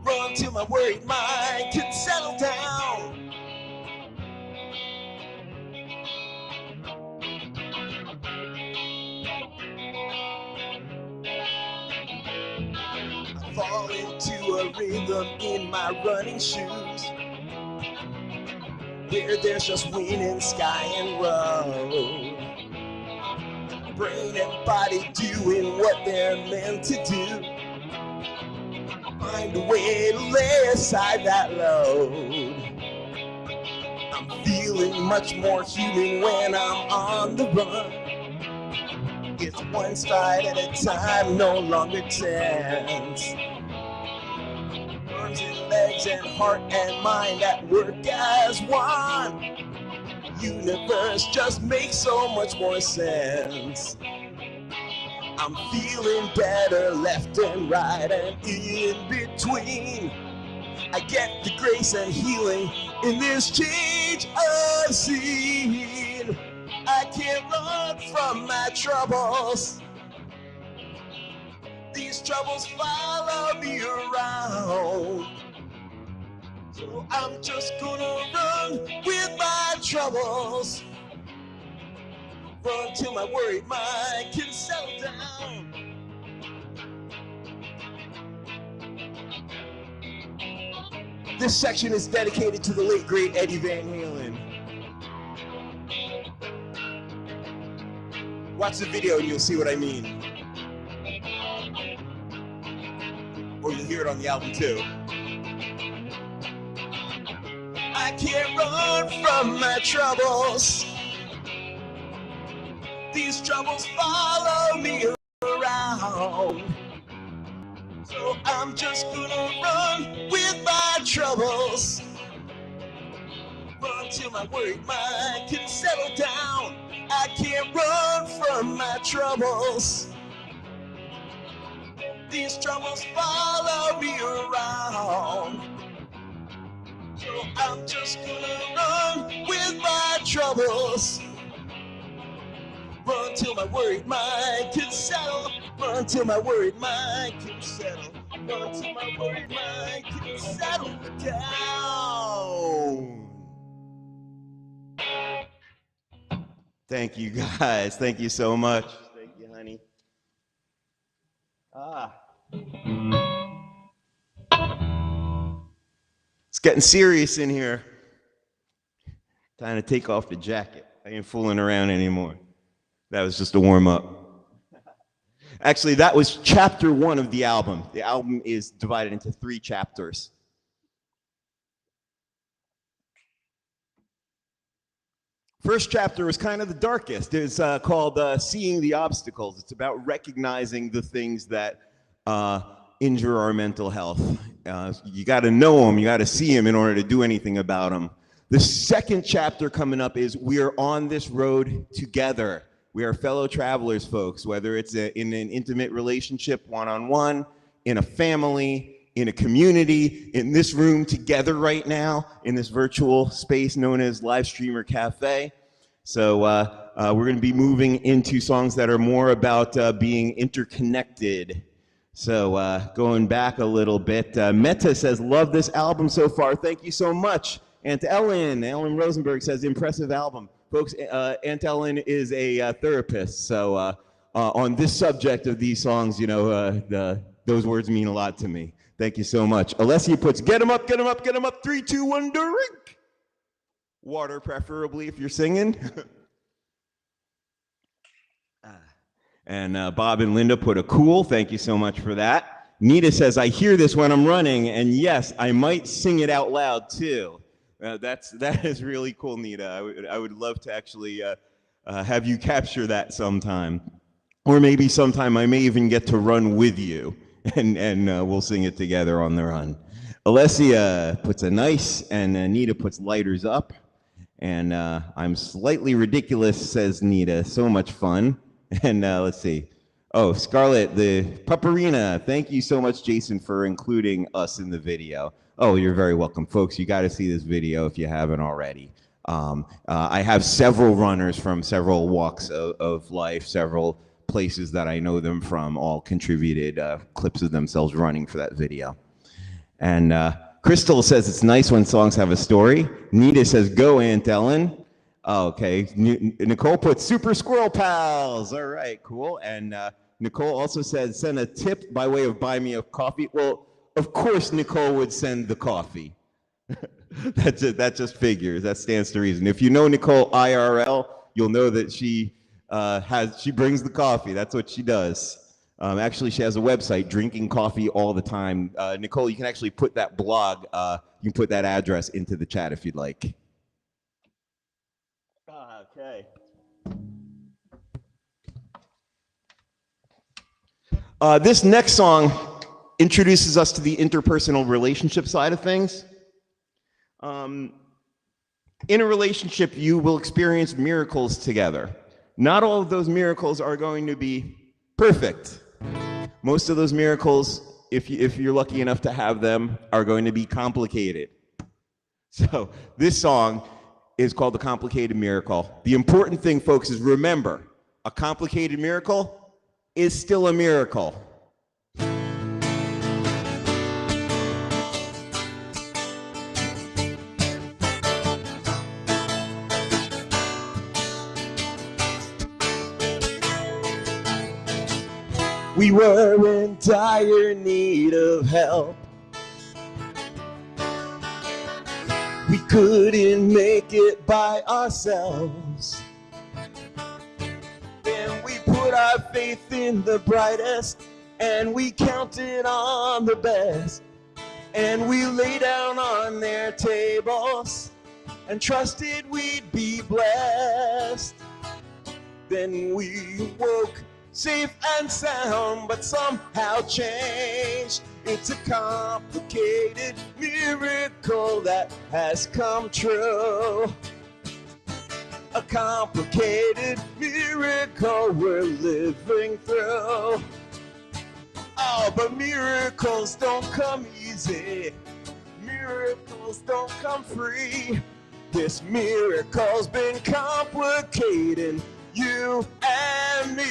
Run till my worried mind can settle down. I fall into a rhythm in my running shoes, where there's just wind and sky and road. Brain and body doing what they're meant to do. Find a way to lay aside that load. I'm feeling much more human when I'm on the run. It's one stride at a time, no longer tense. Arms and legs and heart and mind at work as one. Universe just makes so much more sense. I'm feeling better left and right and in between. I get the grace and healing in this change of scene. I can't run from my troubles. These troubles follow me around. So I'm just gonna run with my troubles. Run till my worried mind can settle down. This section is dedicated to the late great Eddie Van Halen. Watch the video and you'll see what I mean. Or you'll hear it on the album too. I can't run from my troubles. These troubles follow me around. So I'm just gonna run with my troubles. Run till my worried mind can settle down. I can't run from my troubles. These troubles follow me around. So I'm just gonna run with my troubles. Run till my worried mind can settle. Run till my worried mind can settle. Run till my worried mind can settle down. Thank you guys. Thank you so much. Thank you, honey. It's getting serious in here. Time to take off the jacket. I ain't fooling around anymore. That was just a warm-up. Actually, that was chapter 1 of the album. The album is divided into 3 chapters. First chapter was kind of the darkest. It's called Seeing the Obstacles. It's about recognizing the things that injure our mental health. You got to know them, you got to see them in order to do anything about them. The second chapter coming up is we are on this road together. We are fellow travelers, folks, whether it's in an intimate relationship, one-on-one, in a family, in a community, in this room together right now, in this virtual space known as Live Streamer Cafe. So we're going to be moving into songs that are more about being interconnected. So going back a little bit, Meta says, love this album so far. Thank you so much. And Ellen Rosenberg says, impressive album. Folks, Aunt Ellen is a therapist, so on this subject of these songs, you know, those words mean a lot to me. Thank you so much. Alessia puts, get 'em up, get 'em up, get 'em up, 3, 2, 1, drink. Water, preferably, if you're singing. And Bob and Linda put a cool, thank you so much for that. Nita says, I hear this when I'm running, and yes, I might sing it out loud too. That is really cool, Nita. I would love to actually have you capture that sometime. Or maybe sometime I may even get to run with you, and we'll sing it together on the run. Alessia puts a nice, and Nita puts lighters up. And I'm slightly ridiculous, says Nita. So much fun. And let's see. Oh, Scarlett, the Pupperina. Thank you so much, Jason, for including us in the video. Oh, you're very welcome. Folks, you got to see this video if you haven't already. I have several runners from several walks of life, several places that I know them from all contributed clips of themselves running for that video. And Crystal says it's nice when songs have a story. Nita says, go, Aunt Ellen. Oh, okay. Nicole put Super Squirrel Pals. All right, cool. And Nicole also said, send a tip by way of buy me a coffee. Well, of course Nicole would send the coffee. That just figures. That stands to reason. If you know Nicole IRL, you'll know that she brings the coffee. That's what she does. Actually, she has a website, Drinking Coffee All the Time. Nicole, you can actually put that blog, you can put that address into the chat if you'd like. Okay. This next song introduces us to the interpersonal relationship side of things. In a relationship, you will experience miracles together. Not all of those miracles are going to be perfect. Most of those miracles, if you're lucky enough to have them, are going to be complicated. So this song is called The Complicated Miracle. The important thing, folks, is remember, a complicated miracle is still a miracle. We were in dire need of help. We couldn't make it by ourselves. Then we put our faith in the brightest, and we counted on the best. And we lay down on their tables and trusted we'd be blessed. Then we woke safe and sound, but somehow changed. It's a complicated miracle that has come true. A complicated miracle we're living through. Oh, but miracles don't come easy. Miracles don't come free. This miracle's been complicating you and me.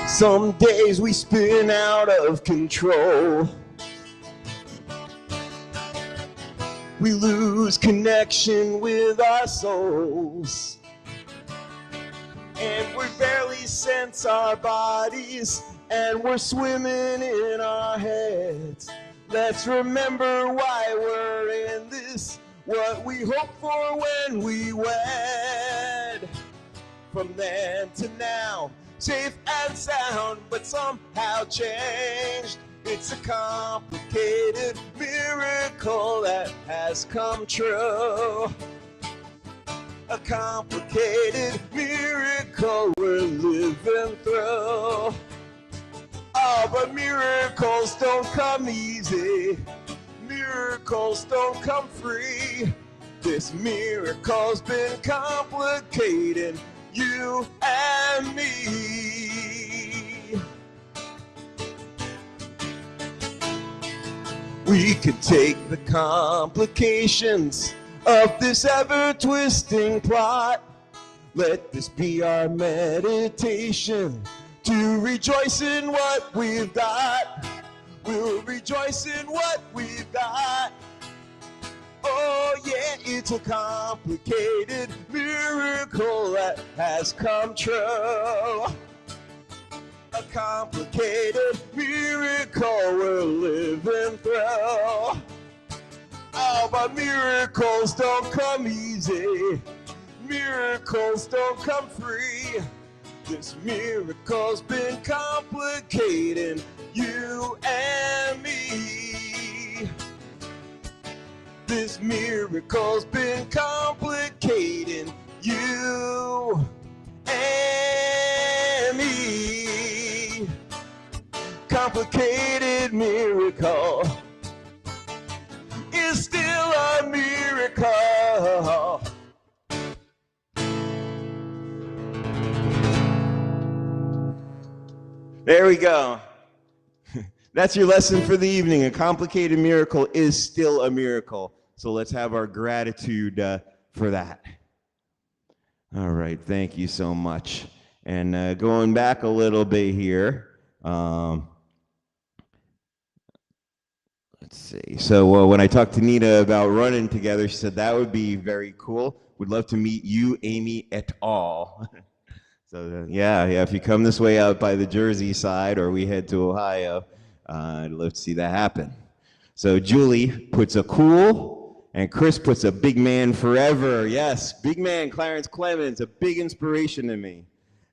Some days we spin out of control. We lose connection with our souls. And we barely sense our bodies, and we're swimming in our heads. Let's remember why we're in this, what we hoped for when we wed. From then to now, safe and sound, but somehow changed. It's a complicated miracle that has come true. A complicated miracle we're living through. Oh, but miracles don't come easy. Miracles don't come free. This miracle's been complicating you and me. We could take the complications of this ever-twisting plot. Let this be our meditation to rejoice in what we've got. We'll rejoice in what we've got. Oh yeah, it's a complicated miracle that has come true. A complicated miracle we're living through. Oh, but miracles don't come easy. Miracles don't come free. This miracle's been complicating you and me. This miracle's been complicating you and me. Complicated miracle is still a miracle. There we go. That's your lesson for the evening. A complicated miracle is still a miracle. So let's have our gratitude for that. All right, thank you so much. And going back a little bit here, let's see. So when I talked to Nita about running together, she said that would be very cool. Would love to meet you, Amy, et al. So yeah, if you come this way out by the Jersey side or we head to Ohio, I'd love to see that happen. So Julie puts a cool, and Kris puts a big man forever. Yes, big man, Clarence Clemens, a big inspiration to me.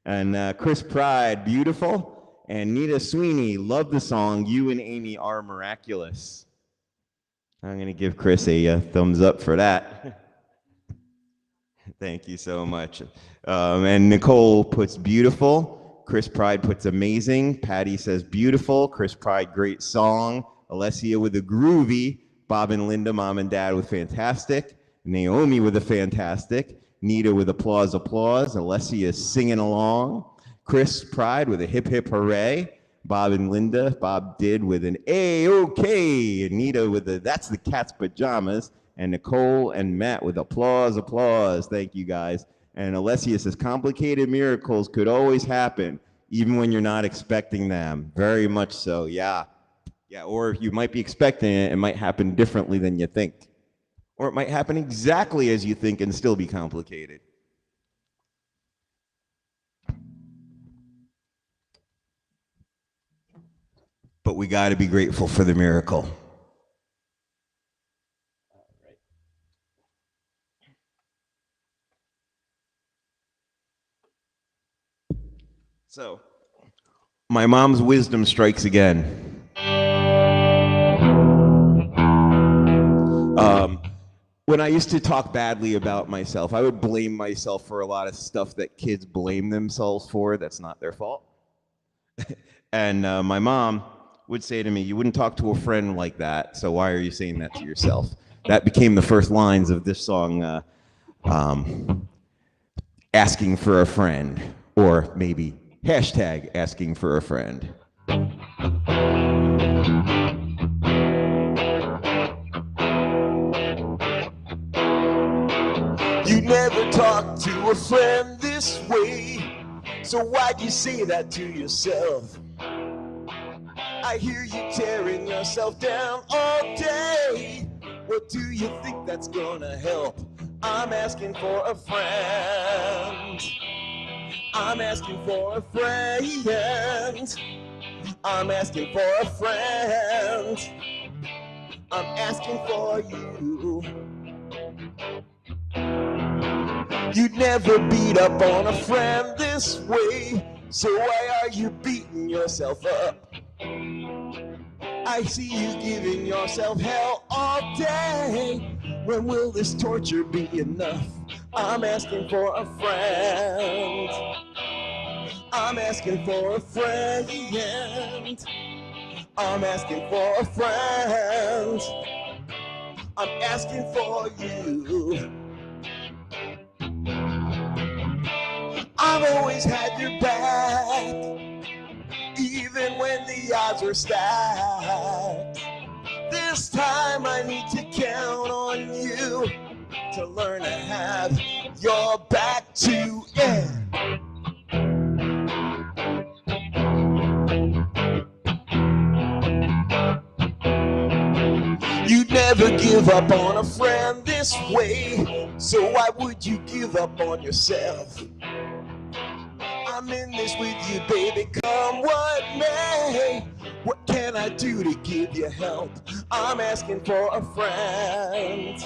And Kris Pride, beautiful. And Nita Sweeney, love the song, You and Amy Are Miraculous. I'm going to give Kris a thumbs up for that. Thank you so much. And Nicole puts beautiful. Kris Pride puts amazing. Patty says beautiful. Kris Pride, great song. Alessia with a groovy. Bob and Linda, mom and dad with fantastic. Naomi with a fantastic. Nita with applause. Alessia is singing along. Kris Pride with a hip hip hooray. Bob and Linda, Bob did with an A-OK. Nita with a that's the cat's pajamas. And Nicole and Matt with applause. Thank you guys. And Alessia says, complicated miracles could always happen, even when you're not expecting them. Very much so, yeah. Yeah, or you might be expecting it, it might happen differently than you think. Or it might happen exactly as you think and still be complicated. But we got to be grateful for the miracle. So, my mom's wisdom strikes again. When I used to talk badly about myself, I would blame myself for a lot of stuff that kids blame themselves for that's not their fault. And my mom would say to me, you wouldn't talk to a friend like that, so why are you saying that to yourself? That became the first lines of this song, Asking for a Friend, or maybe hashtag asking for a friend. You never talk to a friend this way, so why'd you say that to yourself? I hear you tearing yourself down all day. What do you think that's gonna help? I'm asking for a friend. I'm asking for a friend. I'm asking for a friend. I'm asking for you. You'd never beat up on a friend this way, so why are you beating yourself up? I see you giving yourself hell all day. When will this torture be enough? I'm asking for a friend. I'm asking for a friend. I'm asking for a friend. I'm asking for you. I've always had your back, even when the odds were stacked. This time I need to count on you to learn to have your back too. Yeah. You'd never give up on a friend this way, so why would you give up on yourself? I'm in this with you, baby, come what may. What can I do to give you help? I'm asking for a friend.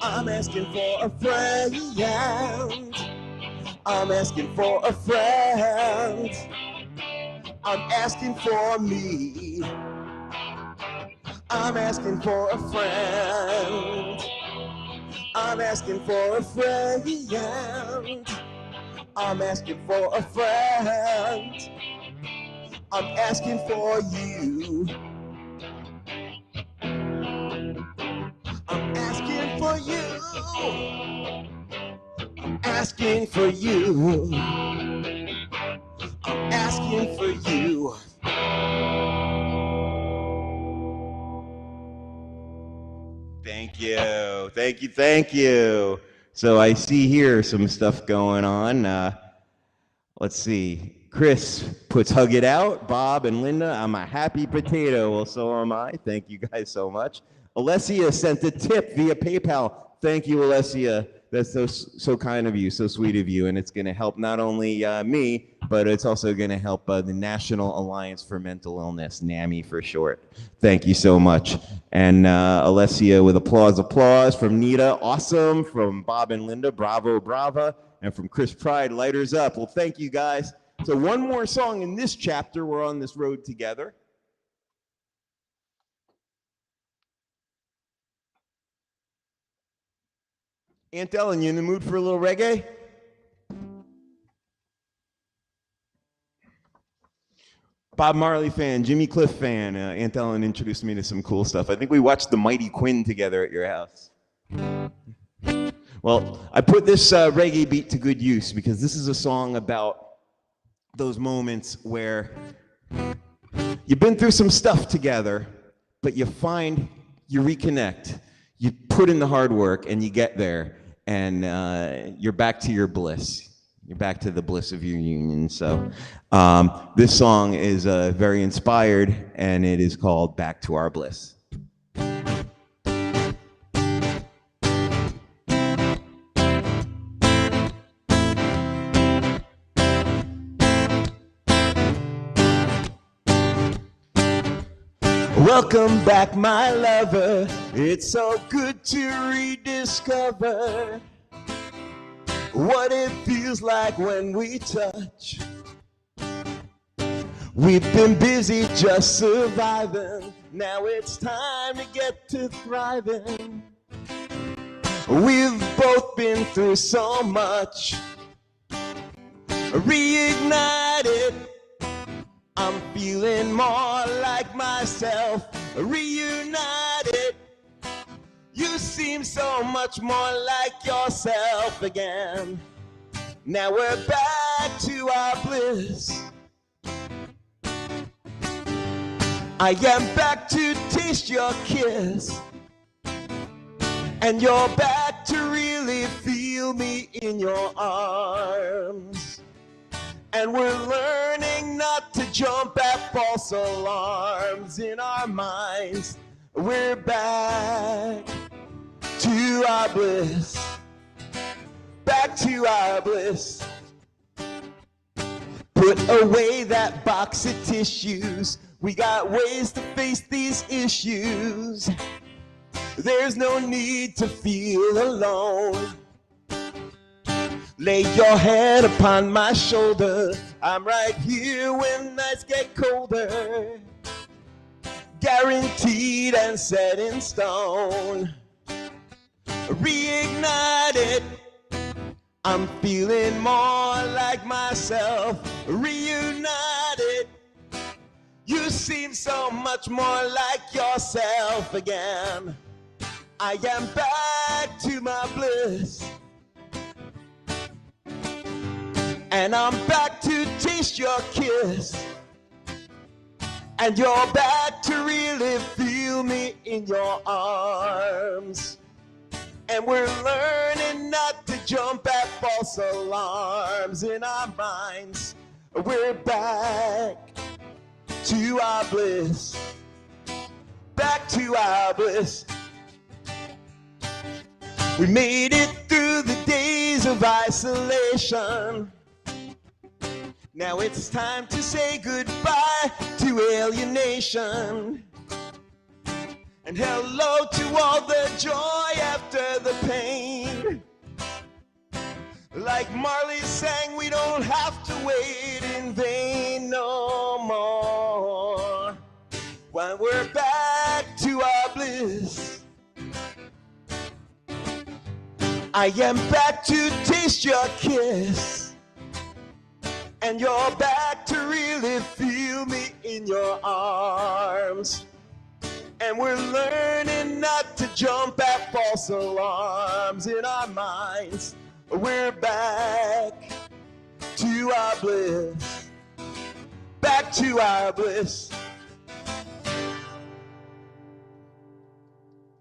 I'm asking for a friend. I'm asking for a friend. I'm asking for me. I'm asking for a friend. I'm asking for a friend. I'm asking for a friend. I'm asking for you. I'm asking for you. I'm asking for you. I'm asking for you. Thank you. Thank you. Thank you. So I see here some stuff going on. Let's see. Kris puts hug it out. Bob and Linda, I'm a happy potato. Well, so am I. Thank you guys so much. Alessia sent a tip via PayPal. Thank you, Alessia. That's so kind of you, so sweet of you. And it's going to help not only me, but it's also going to help the National Alliance for Mental Illness, NAMI for short. Thank you so much. And Alessia with applause from Nita. Awesome. From Bob and Linda. Bravo, brava. And from Kris Pride, lighters up. Well, thank you guys. So one more song in this chapter. We're on this road together. Aunt Ellen, you in the mood for a little reggae? Bob Marley fan, Jimmy Cliff fan. Aunt Ellen introduced me to some cool stuff. I think we watched The Mighty Quinn together at your house. Well, I put this reggae beat to good use because this is a song about those moments where you've been through some stuff together, but you reconnect, you put in the hard work, and you get there, and you're back to your bliss. You're back to the bliss of your union. So this song is very inspired, and it is called Back to Our Bliss. Welcome back, my lover. It's so good to rediscover what it feels like when we touch. We've been busy just surviving. Now it's time to get to thriving. We've both been through so much. Reignited. I'm feeling more like myself, reunited. You seem so much more like yourself again. Now we're back to our bliss. I am back to taste your kiss. And you're back to really feel me in your arms. And we're learning not to jump at false alarms in our minds. We're back to our bliss. Back to our bliss. Put away that box of tissues. We got ways to face these issues. There's no need to feel alone. Lay your head upon my shoulder. I'm right here when nights get colder. Guaranteed and set in stone. Reignited. I'm feeling more like myself. Reunited. You seem so much more like yourself again. I am back to my bliss. And I'm back to taste your kiss. And you're back to really feel me in your arms. And we're learning not to jump at false alarms in our minds. We're back to our bliss. Back to our bliss. We made it through the days of isolation. Now it's time to say goodbye to alienation. And hello to all the joy after the pain. Like Marley sang, we don't have to wait in vain no more. When we're back to our bliss. I am back to taste your kiss. And you're back to really feel me in your arms. And we're learning not to jump at false alarms in our minds. We're back to our bliss. Back to our bliss.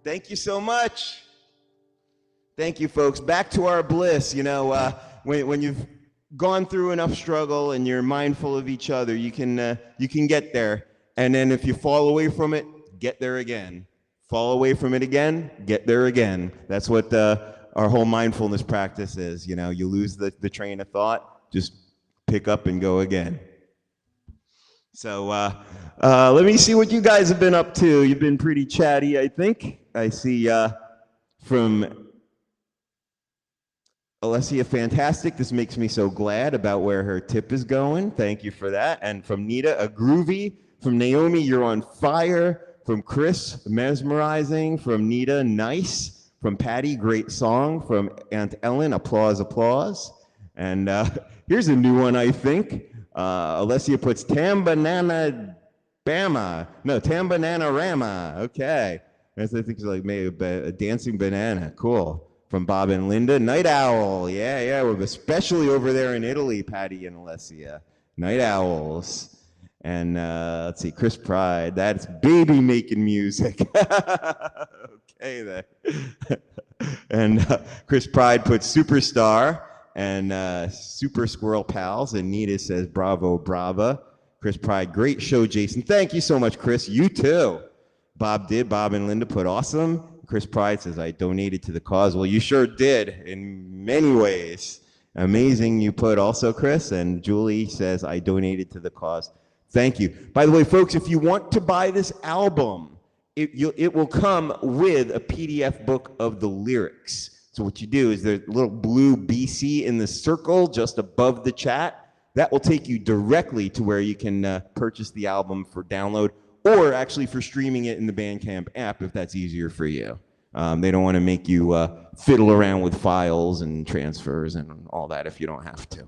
Thank you so much. Thank you, folks. Back to our bliss. You know, when you've gone through enough struggle and you're mindful of each other, you can get there. And then if you fall away from it, get there again. Fall away from it again, get there again. That's what our whole mindfulness practice is. You know, you lose the train of thought, just pick up and go again. So let me see what you guys have been up to. You've been pretty chatty, I think. I see from Alessia, fantastic. This makes me so glad about where her tip is going. Thank you for that. And from Nita, a groovy. From Naomi, you're on fire. From Kris, mesmerizing. From Nita, nice. From Patty, great song. From Aunt Ellen, applause, applause. And here's a new one, I think. Alessia puts Tam Banana Bama. No, Tam Banana Rama. Okay. I think it's like maybe a dancing banana. Cool. From Bob and Linda, Night Owl. Yeah. We're especially over there in Italy, Patty and Alessia. Night Owls. And let's see, Kris Pride. That's baby making music. Okay, then. And Kris Pride puts Superstar and Super Squirrel Pals. And Nita says, bravo, brava. Kris Pride, great show, Jason. Thank you so much, Kris. You too. Bob and Linda put awesome. Kris Pride says, I donated to the cause. Well, you sure did in many ways. Amazing you put also, Kris. And Julie says, I donated to the cause. Thank you. By the way, folks, if you want to buy this album, it will come with a PDF book of the lyrics. So what you do is there's a little blue BC in the circle just above the chat. That will take you directly to where you can purchase the album for download, or actually for streaming it in the Bandcamp app if that's easier for you. They don't want to make you fiddle around with files and transfers and all that if you don't have to.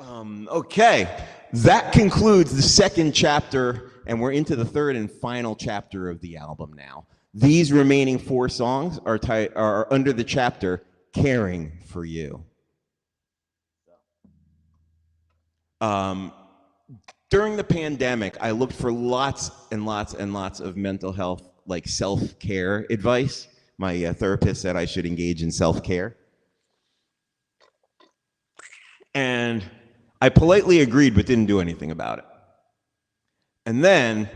Okay, that concludes the second chapter, and we're into the third and final chapter of the album now. These remaining 4 songs are under the chapter Caring for You. During the pandemic, I looked for lots and lots and lots of mental health, like self-care advice. My therapist said I should engage in self-care. And I politely agreed, but didn't do anything about it. And then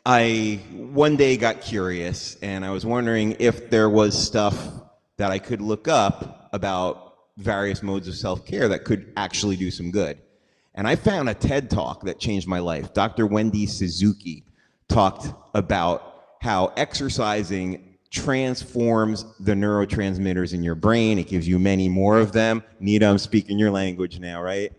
I one day got curious, and I was wondering if there was stuff that I could look up about various modes of self-care that could actually do some good. And I found a TED Talk that changed my life. Dr. Wendy Suzuki talked about how exercising transforms the neurotransmitters in your brain. It gives you many more of them. Nita, I'm speaking your language now, right?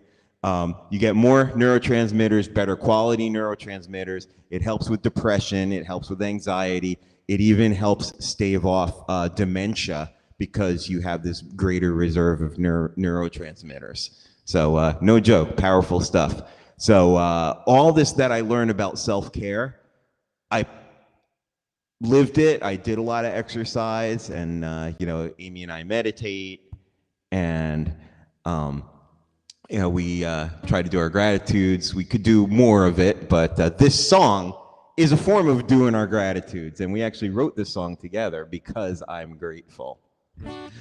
You get more neurotransmitters, better quality neurotransmitters. It helps with depression. It helps with anxiety. It even helps stave off dementia because you have this greater reserve of neurotransmitters. So no joke, powerful stuff. So all this that I learned about self-care, I lived it. I did a lot of exercise, and Amy and I meditate, and we try to do our gratitudes. We could do more of it, but this song is a form of doing our gratitudes, and we actually wrote this song together because I'm grateful.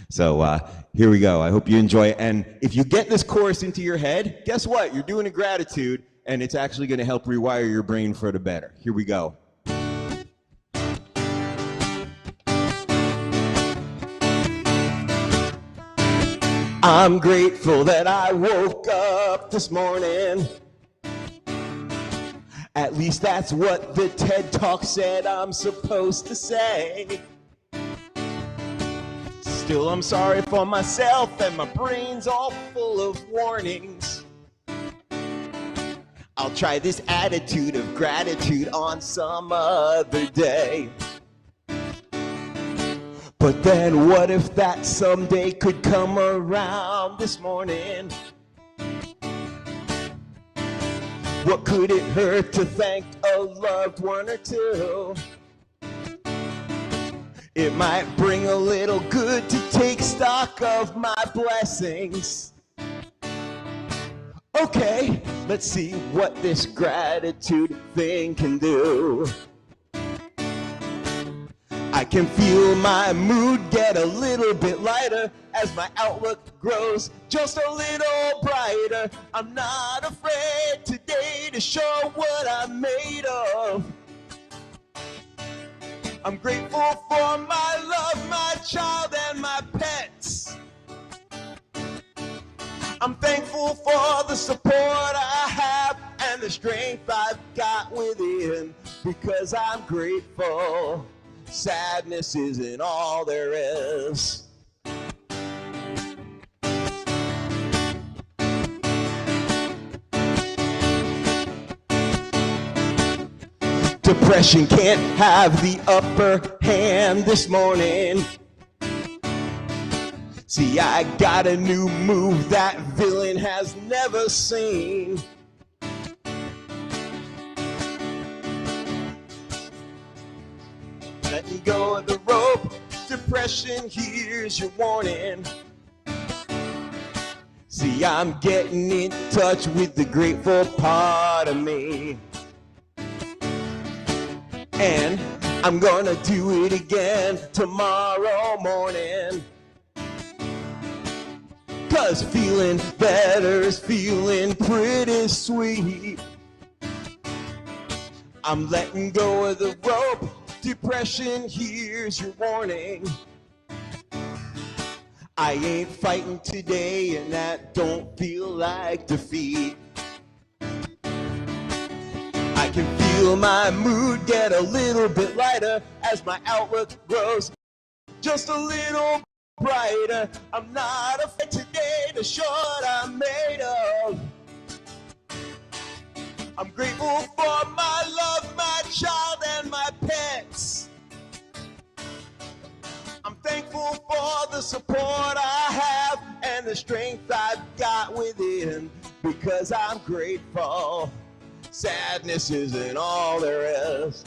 So here we go. I hope you enjoy it. And if you get this chorus into your head, guess what? You're doing a gratitude, and it's actually going to help rewire your brain for the better. Here we go. I'm grateful that I woke up this morning. At least that's what the TED Talk said I'm supposed to say. Still, I'm sorry for myself, and my brain's all full of warnings. I'll try this attitude of gratitude on some other day. But then what if that someday could come around this morning? What could it hurt to thank a loved one or two? It might bring a little good to take stock of my blessings. Okay, let's see what this gratitude thing can do. I can feel my mood get a little bit lighter as my outlook grows just a little brighter. I'm not afraid today to show what I'm made of. I'm grateful for my love, my child, and my pets. I'm thankful for the support I have and the strength I've got within, because I'm grateful. Sadness isn't all there is. Depression can't have the upper hand this morning. See, I got a new move that villain has never seen. Letting go of the rope, depression, here's your warning. See, I'm getting in touch with the grateful part of me. And I'm gonna do it again tomorrow morning. 'Cause feeling better is feeling pretty sweet. I'm letting go of the rope, depression, here's your warning. I ain't fighting today, and that don't feel like defeat. I can feel my mood get a little bit lighter as my outlook grows just a little brighter. I'm not afraid today to show what I'm made of. I'm grateful for my love, my child, and my pets. I'm thankful for the support I have and the strength I've got within, because I'm grateful. Sadness isn't all there is.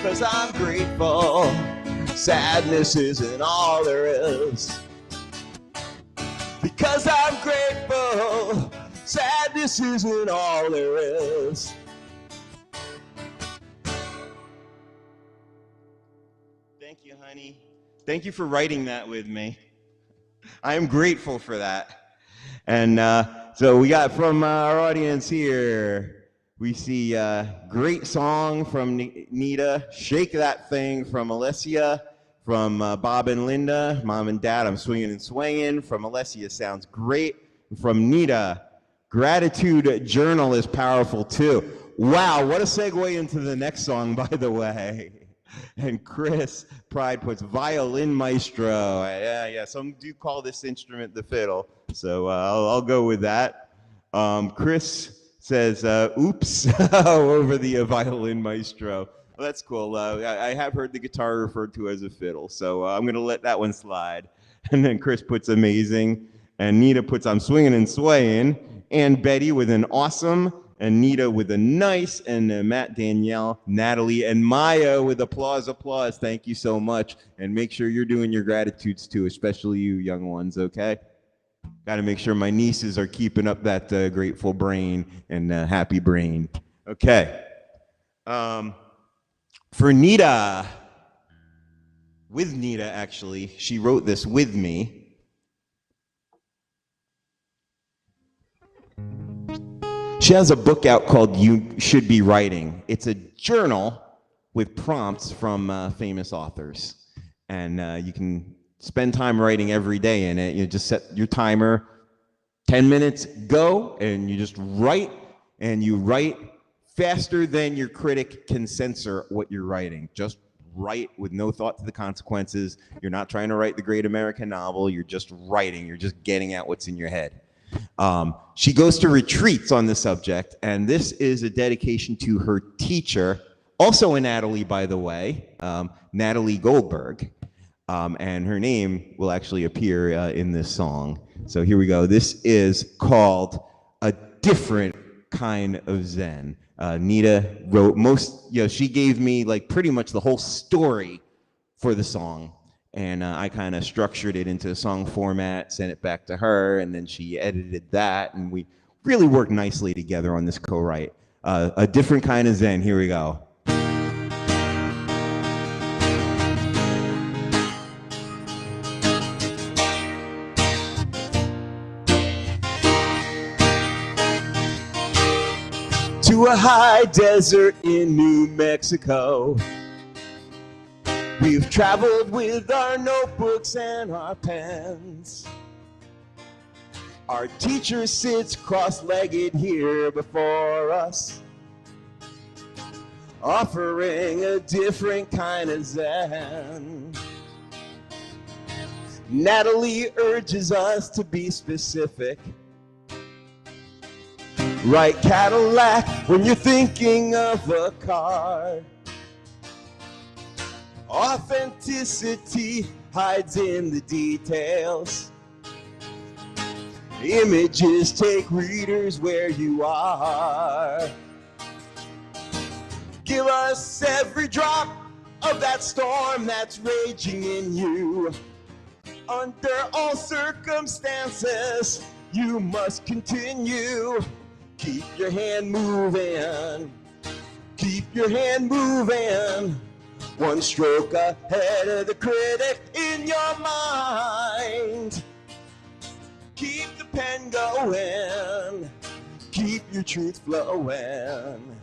'Cause I'm grateful. Sadness isn't all there is. Because I'm grateful. Sadness isn't all there is. Thank you, honey. Thank you for writing that with me. I am grateful for that. And so we got from our audience here, we see great song from Nita, Shake That Thing from Alessia, from Bob and Linda, Mom and Dad, I'm Swinging and Swaying, from Alessia, sounds great. From Nita, Gratitude Journal is powerful too. Wow, what a segue into the next song, by the way. And Kris Pride puts Violin Maestro. Yeah, some do call this instrument the fiddle, so I'll go with that. Kris says, oops, over the Violin Maestro. Well, that's cool. I have heard the guitar referred to as a fiddle, so I'm going to let that one slide. And then Kris puts amazing, and Nita puts I'm Swinging and Swaying, and Betty with an awesome, and Nita with a nice, and Matt, Danielle, Natalie, and Maya with applause. Thank you so much. And make sure you're doing your gratitudes too, especially you young ones, okay? Got to make sure my nieces are keeping up that grateful brain and happy brain. Okay. For Nita, with Nita actually, she wrote this with me. She has a book out called You Should Be Writing. It's a journal with prompts from famous authors. And you can spend time writing every day in it. You just set your timer, 10 minutes, go, and you just write, and you write faster than your critic can censor what you're writing. Just write with no thought to the consequences. You're not trying to write the great American novel. You're just writing. You're just getting out what's in your head. She goes to retreats on the subject, and this is a dedication to her teacher, also a Natalie, by the way, Natalie Goldberg, and her name will actually appear in this song. So here we go. This is called A Different Kind of Zen. Nita wrote she gave me like pretty much the whole story for the song. And I kind of structured it into a song format, sent it back to her, and then she edited that, and we really worked nicely together on this co-write. A Different Kind of Zen, here we go. to a high desert in New Mexico. We've traveled with our notebooks and our pens. Our teacher sits cross-legged here before us, offering a different kind of zen. Natalie urges us to be specific. Right Cadillac when you're thinking of a car. Authenticity hides in the details. Images take readers where you are. Give us every drop of that storm that's raging in you. Under all circumstances, you must continue. Keep your hand moving. Keep your hand moving. One stroke ahead of the critic in your mind. Keep the pen going. Keep your truth flowing.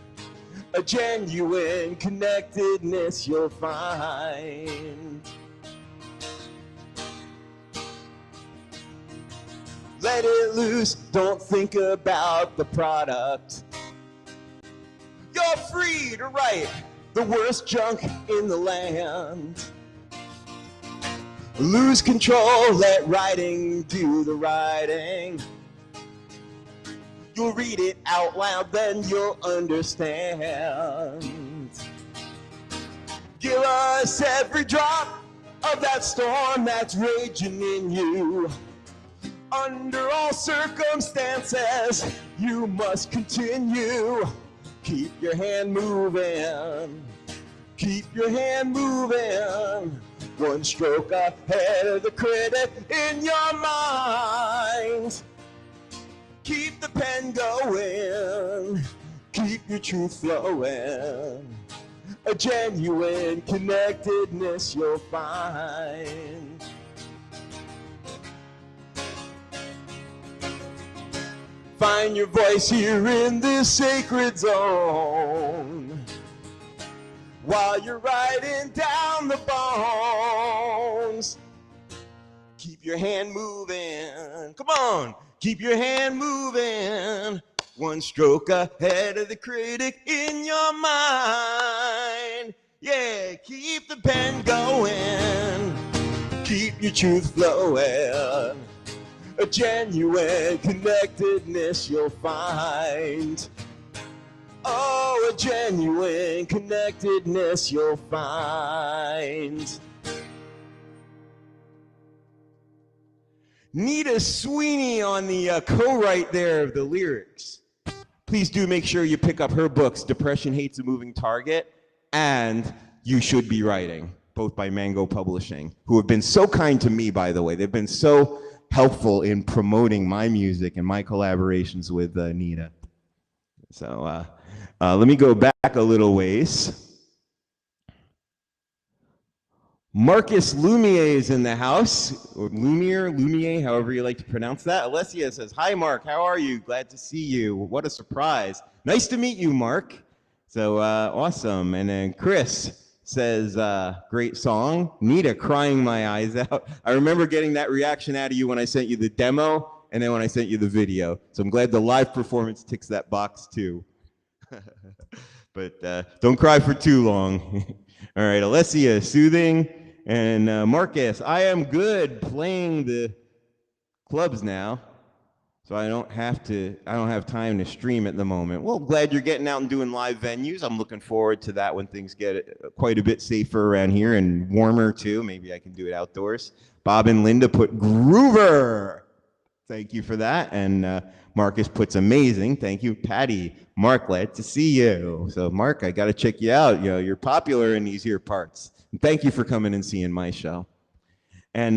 A genuine connectedness you'll find. Let it loose, don't think about the product. You're free to write the worst junk in the land. Lose control, let writing do the writing. You'll read it out loud, then you'll understand. Give us every drop of that storm that's raging in you. Under all circumstances, you must continue. Keep your hand moving. Keep your hand moving. One stroke ahead of the critic in your mind. Keep the pen going. Keep your truth flowing. A genuine connectedness you'll find. Find your voice here in this sacred zone. While you're writing down the bones. Keep your hand moving. Come on. Keep your hand moving. One stroke ahead of the critic in your mind. Yeah, keep the pen going. Keep your truth flowing. A genuine connectedness you'll find. Oh, a genuine connectedness you'll find. Nita Sweeney on the co-write there of the lyrics. Please do make sure you pick up her books, Depression Hates a Moving Target and You Should Be Writing, both by Mango Publishing, who have been so kind to me, by the way. They've been so helpful in promoting my music and my collaborations with Nita. So let me go back a little ways. Marcus Lumiere is in the house, or Lumiere, however you like to pronounce that. Alessia says, hi, Mark, how are you? Glad to see you. What a surprise. Nice to meet you, Mark. So awesome. And then Chris says, great song. Nita, crying my eyes out. I remember getting that reaction out of you when I sent you the demo and then when I sent you the video. So I'm glad the live performance ticks that box too. But don't cry for too long. All right, Alessia, soothing. And Marcus, I am good playing the clubs now. So I don't have time to stream at the moment. Well, glad you're getting out and doing live venues. I'm looking forward to that when things get quite a bit safer around here and warmer too. Maybe I can do it outdoors. Bob and Linda put Groover. Thank you for that. And Marcus puts amazing. Thank you, Patty. Mark, glad to see you. So Mark, I got to check you out. You know, you're popular in these here parts. And thank you for coming and seeing my show. And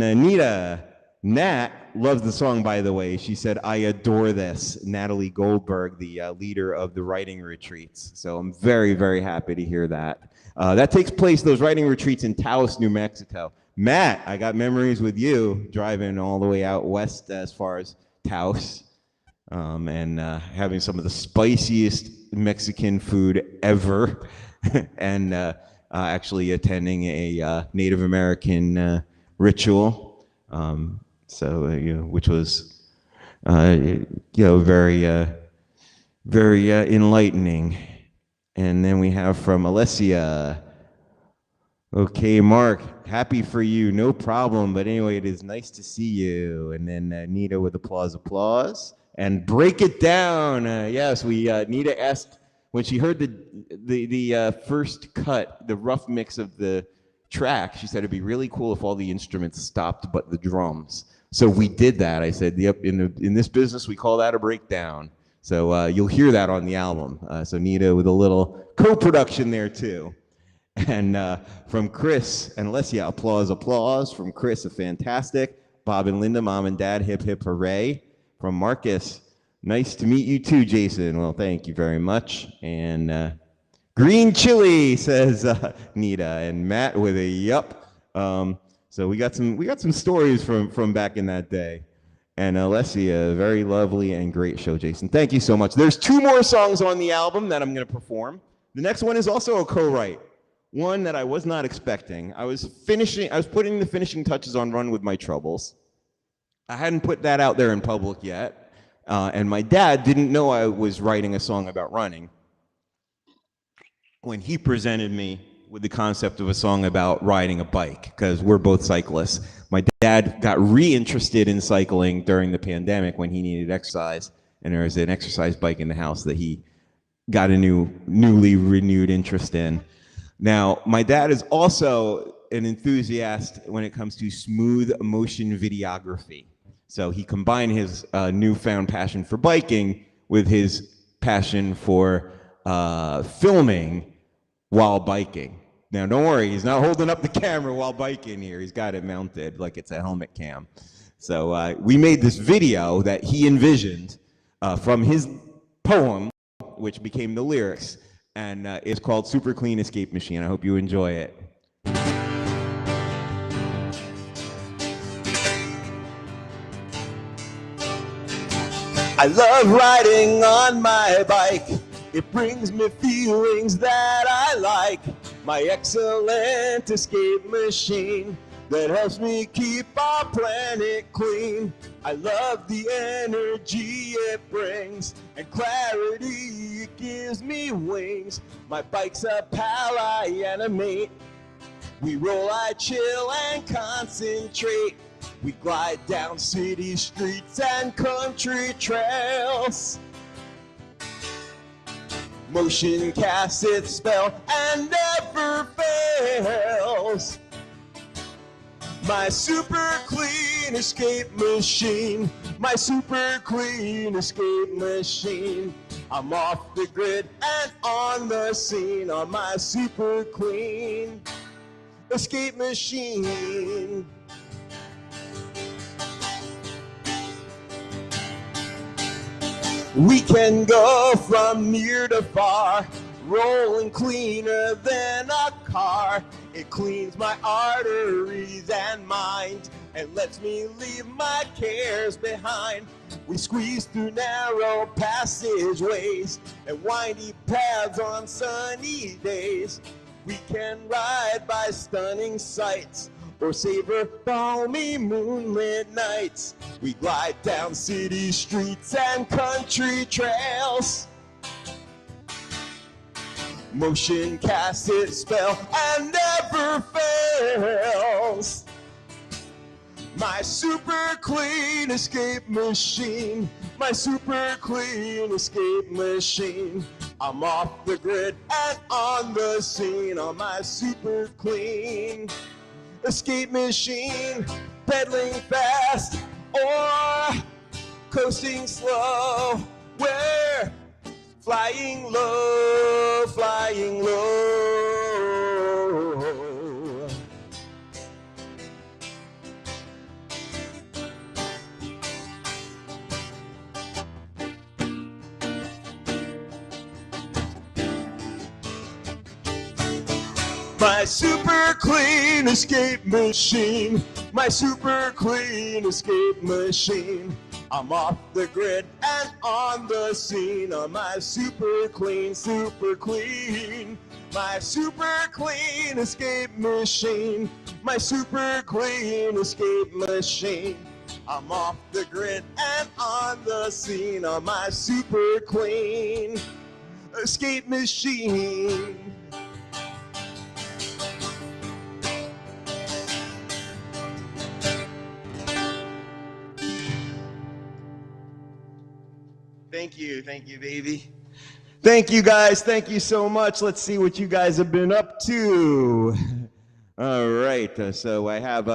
Nat loves the song, by the way. She said, I adore this. Natalie Goldberg, the leader of the writing retreats. So I'm very, very happy to hear that. That takes place, those writing retreats, in Taos, New Mexico. Matt, I got memories with you driving all the way out west as far as Taos. and having some of the spiciest Mexican food ever, and actually attending a Native American ritual, which was very enlightening. And then we have from Alessia. Okay, Mark, happy for you, no problem. But anyway, it is nice to see you. And then Nita with applause. And break it down. Yes, Nita asked when she heard the first cut, the rough mix of the track. She said it'd be really cool if all the instruments stopped but the drums. So we did that. I said, yep. In this business, we call that a breakdown. So you'll hear that on the album. So Nita with a little co-production there too. And from Kris and Alessia, applause. From Kris, a fantastic. Bob and Linda, mom and dad, hip hip hooray. From Marcus, nice to meet you too, Jason. Well, thank you very much. And green chili, says Nita. And Matt with a yup. So we got some stories from back in that day. And Alessia, very lovely and great show, Jason. Thank you so much. There's 2 more songs on the album that I'm going to perform. The next one is also a co-write. One that I was not expecting. I was putting the finishing touches on Run With My Troubles. I hadn't put that out there in public yet. And my dad didn't know I was writing a song about running when he presented me with the concept of a song about riding a bike, because we're both cyclists. My dad got re-interested in cycling during the pandemic when he needed exercise, and there was an exercise bike in the house that he got a newly renewed interest in. Now, my dad is also an enthusiast when it comes to smooth motion videography. So he combined his newfound passion for biking with his passion for filming while biking. Now, don't worry, he's not holding up the camera while biking here. He's got it mounted like it's a helmet cam. So we made this video that he envisioned from his poem, which became the lyrics. And it's called Super Clean Escape Machine. I hope you enjoy it. I love riding on my bike. It brings me feelings that I like. My excellent escape machine that helps me keep our planet clean. I love the energy it brings and clarity it gives me wings. My bike's a pal I animate. We roll, I chill and concentrate. We glide down city streets and country trails. Motion casts its spell and never fails. My super clean escape machine, my super clean escape machine. I'm off the grid and on the scene on my super clean escape machine. We can go from near to far, rolling cleaner than a car. It cleans my arteries and mind and lets me leave my cares behind. We squeeze through narrow passageways and windy paths on sunny days. We can ride by stunning sights or savor balmy moonlit nights. We glide down city streets and country trails. Motion casts its spell and never fails. My super clean escape machine, my super clean escape machine. I'm off the grid and on the scene on my super clean escape machine. Pedaling fast or coasting slow, we're flying low, flying low. My super clean escape machine, my super clean escape machine. I'm off the grid and on the scene on my super clean, my super clean escape machine, my super clean escape machine. I'm off the grid and on the scene on my super clean escape machine. Thank you, baby. Thank you, guys. Thank you so much. Let's see what you guys have been up to. All right, so I have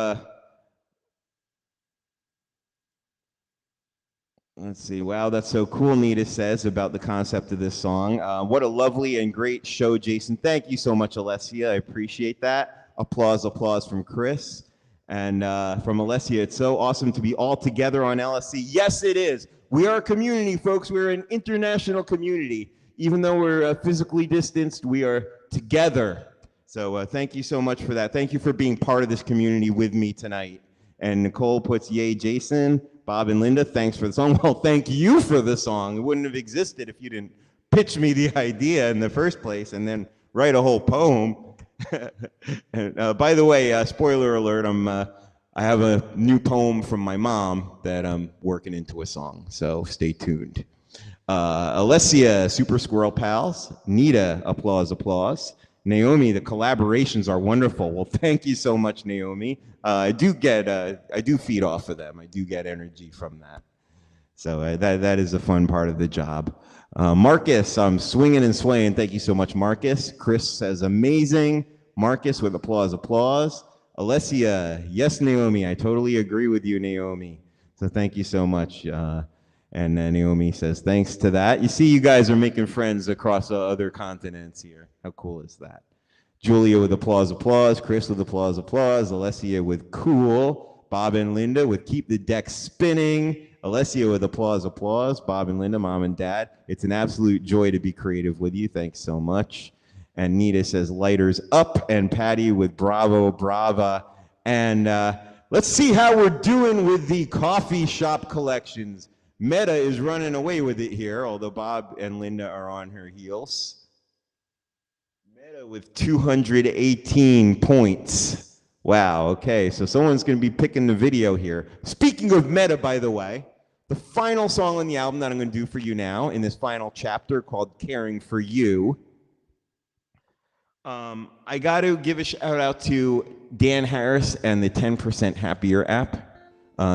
let's see. Wow, that's so cool, Nita says about the concept of this song. What a lovely and great show, Jason. Thank you so much, Alessia. I appreciate that. Applause from Kris. And from Alessia, it's so awesome to be all together on LSC. Yes, it is. We are a community, folks. We're an international community. Even though we're physically distanced, we are together. So thank you so much for that. Thank you for being part of this community with me tonight. And Nicole puts, yay, Jason. Bob and Linda, thanks for the song. Well, thank you for the song. It wouldn't have existed if you didn't pitch me the idea in the first place and then write a whole poem. And, by the way, spoiler alert, I have a new poem from my mom that I'm working into a song, so stay tuned. Alessia, Super Squirrel Pals. Nita, applause. Naomi, the collaborations are wonderful. Well, thank you so much, Naomi. I do feed off of them. I do get energy from that. So that is a fun part of the job. Marcus, I'm swinging and swaying. Thank you so much, Marcus. Kris says amazing. Marcus with applause. Alessia, yes, Naomi. I totally agree with you, Naomi. So thank you so much. And Naomi says, thanks to that. You see, you guys are making friends across other continents here. How cool is that? Julia with applause. Kris with applause. Alessia with cool. Bob and Linda with keep the deck spinning. Alessia with applause. Bob and Linda, mom and dad. It's an absolute joy to be creative with you. Thanks so much. And Nita says lighters up. And Patty with brava. And let's see how we're doing with the coffee shop collections. Meta is running away with it here, although Bob and Linda are on her heels. Meta with 218 points. Wow, okay, so someone's going to be picking the video here. Speaking of Meta, by the way, the final song on the album that I'm going to do for you now in this final chapter called Caring for You. I got to give a shout out to Dan Harris and the 10% Happier app.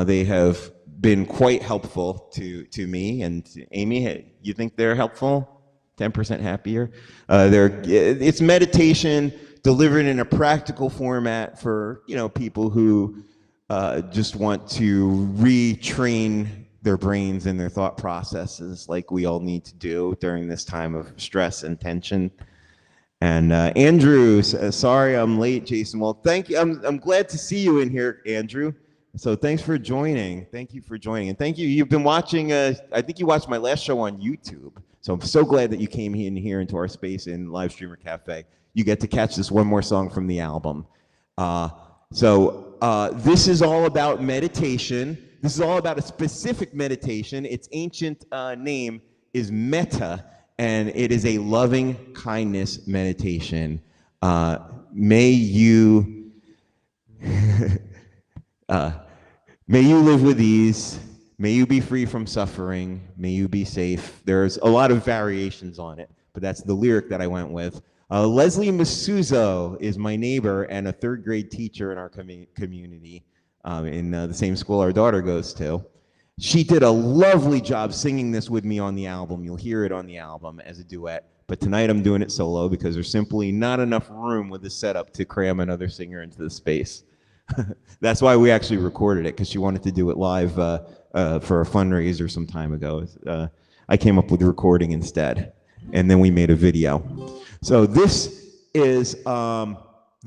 They have been quite helpful to me and to Amy. You think they're helpful? 10% Happier. It's meditation delivered in a practical format for people who just want to retrain their brains and their thought processes, like we all need to do during this time of stress and tension. And Andrew, sorry I'm late, Jason. Well, thank you. I'm glad to see you in here, Andrew. So thanks for joining. Thank you for joining. And thank you. You've been watching, I think you watched my last show on YouTube. So I'm so glad that you came in here into our space in Live Streamer Cafe. You get to catch this one more song from the album. This is all about meditation. This is all about a specific meditation. Its ancient name is Metta, and it is a loving kindness meditation. May you live with ease. May you be free from suffering. May you be safe. There's a lot of variations on it, but that's the lyric that I went with. Leslie Masuzo is my neighbor and a third grade teacher in our community in the same school our daughter goes to. She did a lovely job singing this with me on the album. You'll hear it on the album as a duet, but tonight I'm doing it solo because there's simply not enough room with the setup to cram another singer into the space. That's why we actually recorded it, because she wanted to do it live for a fundraiser some time ago. I came up with the recording instead, and then we made a video. So this is the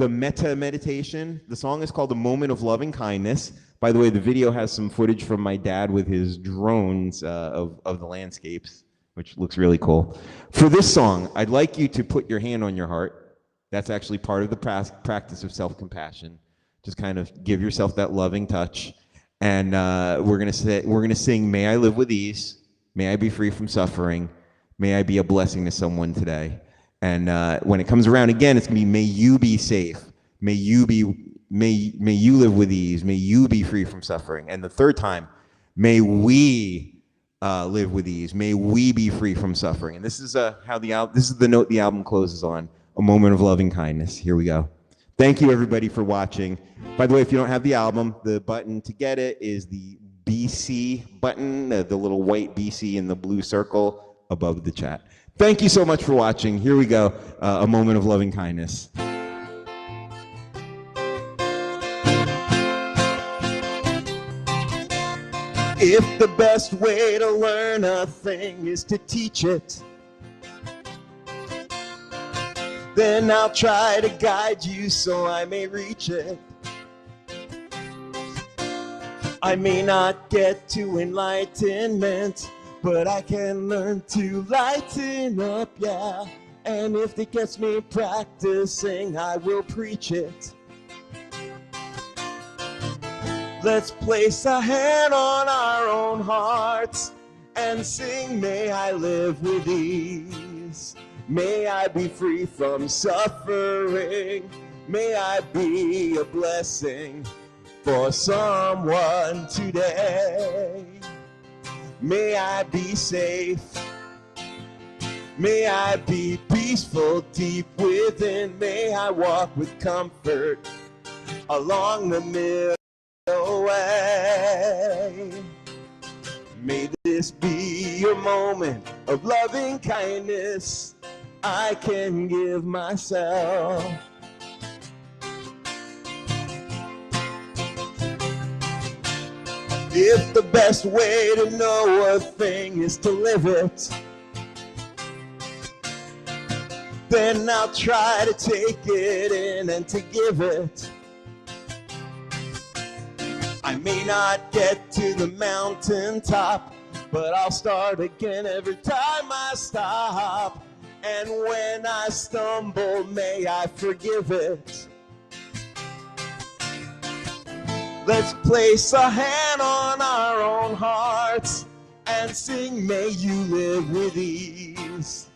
Metta meditation. The song is called "The Moment of Loving Kindness." By the way, the video has some footage from my dad with his drones of the landscapes, which looks really cool. For this song, I'd like you to put your hand on your heart. That's actually part of the practice of self-compassion. Just kind of give yourself that loving touch. And we're gonna sing "May I Live with Ease," "May I Be Free from Suffering," "May I Be a Blessing to Someone Today." And when it comes around again, it's gonna be "May you be safe," may you live with ease," "May you be free from suffering." And the third time, "May we live with ease," "May we be free from suffering." And this is this is the note the album closes on: "A moment of loving kindness." Here we go. Thank you, everybody, for watching. By the way, if you don't have the album, the button to get it is the BC button, the little white BC in the blue circle above the chat. Thank you so much for watching. Here we go, A Moment of Loving Kindness. If the best way to learn a thing is to teach it, then I'll try to guide you so I may reach it. I may not get to enlightenment, but I can learn to lighten up, yeah. And if it gets me practicing, I will preach it. Let's place a hand on our own hearts and sing, "May I live with ease. May I be free from suffering. May I be a blessing for someone today. May I be safe. May I be peaceful deep within. May I walk with comfort along the middle way. May this be a moment of loving kindness I can give myself. If the best way to know a thing is to live it, then I'll try to take it in and to give it. I may not get to the mountaintop, but I'll start again every time I stop. And when I stumble, may I forgive it. Let's place a hand on our own hearts and sing, "May you live with ease.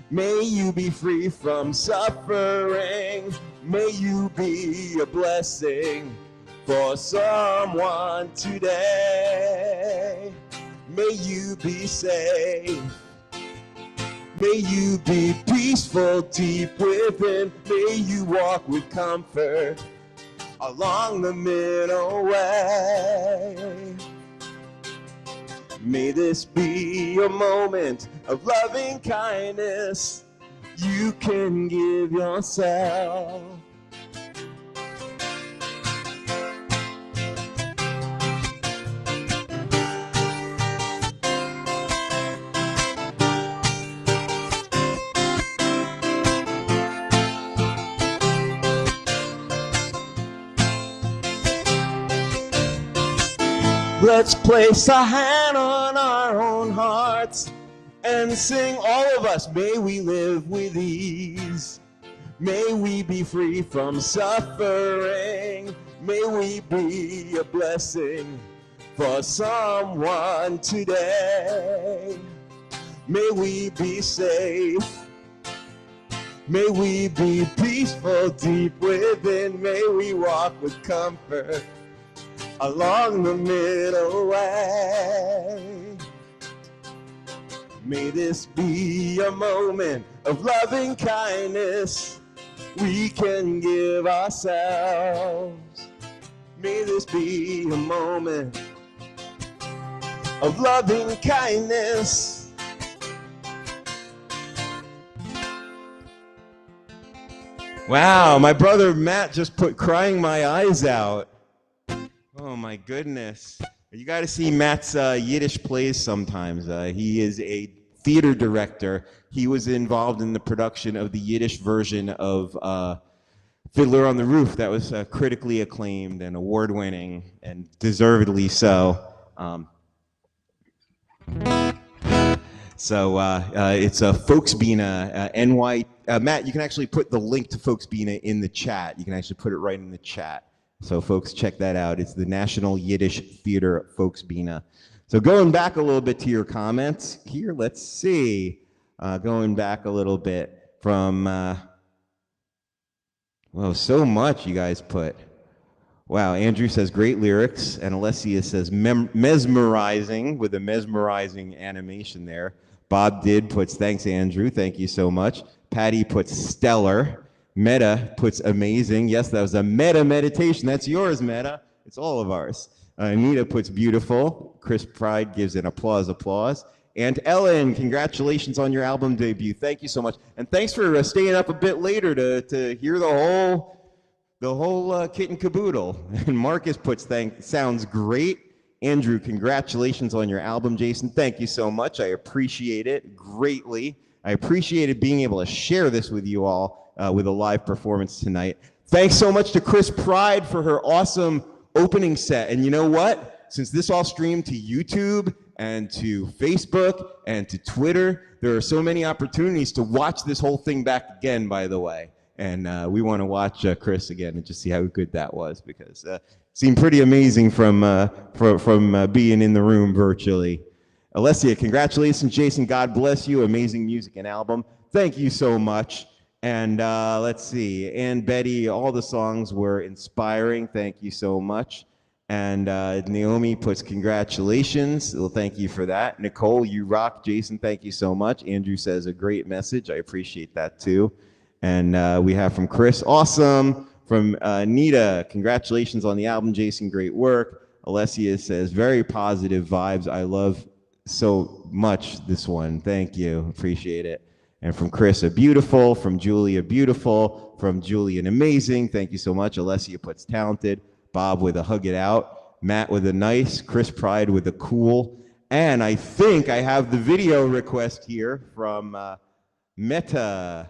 May you be free from suffering. May you be a blessing for someone today. May you be safe. May you be peaceful deep within. May you walk with comfort along the middle way. May this be a moment of loving kindness you can give yourself." Let's place a hand on our own hearts and sing, all of us, "May we live with ease. May we be free from suffering. May we be a blessing for someone today. May we be safe. May we be peaceful deep within. May we walk with comfort along the middle way. May this be a moment of loving kindness we can give ourselves. May this be a moment of loving kindness. Wow, my brother Matt just put "Crying My Eyes Out." Oh my goodness. You got to see Matt's Yiddish plays sometimes. He is a theater director. He was involved in the production of the Yiddish version of Fiddler on the Roof that was critically acclaimed and award-winning, and deservedly so. It's a Folksbiene, NY. Matt, you can actually put the link to Folksbiene in the chat. You can actually put it right in the chat. So folks, check that out. It's the National Yiddish Theater Volksbühne. So going back a little bit to your comments here, let's see. Going back a little bit from, well, so much you guys put. Wow, Andrew says great lyrics, and Alessia says mesmerizing, with a mesmerizing animation there. Bob puts thanks, Andrew, thank you so much. Patty puts stellar. Meta puts amazing. Yes, that was a meta meditation. That's yours, Meta. It's all of ours. Anita puts beautiful. Kris Pride gives an applause. And Ellen, congratulations on your album debut. Thank you so much. And thanks for staying up a bit later to hear the whole kit and caboodle. And Marcus puts sounds great. Andrew, congratulations on your album. Jason, thank you so much. I appreciate it greatly. I appreciated being able to share this with you all with a live performance tonight. Thanks so much to Kris Pride for her awesome opening set. And you know what? Since this all streamed to YouTube and to Facebook and to Twitter, there are so many opportunities to watch this whole thing back again, by the way. And we want to watch Kris again and just see how good that was, because it seemed pretty amazing from being in the room virtually. Alessia, congratulations. Jason, God bless you. Amazing music and album. Thank you so much. And let's see. And Betty, all the songs were inspiring. Thank you so much. And Naomi puts congratulations. Well, thank you for that. Nicole, you rock. Jason, thank you so much. Andrew says a great message. I appreciate that too. And we have from Chris, awesome. From Nita, congratulations on the album, Jason, great work. Alessia says very positive vibes. I love so much this one. Thank you, appreciate it. And from Chris, a beautiful. From Julia, beautiful. From Julian, amazing. Thank you so much. Alessia puts talented. Bob with a hug it out. Matt with a nice. Kris Pride with a cool. And I think I have the video request here from Meta.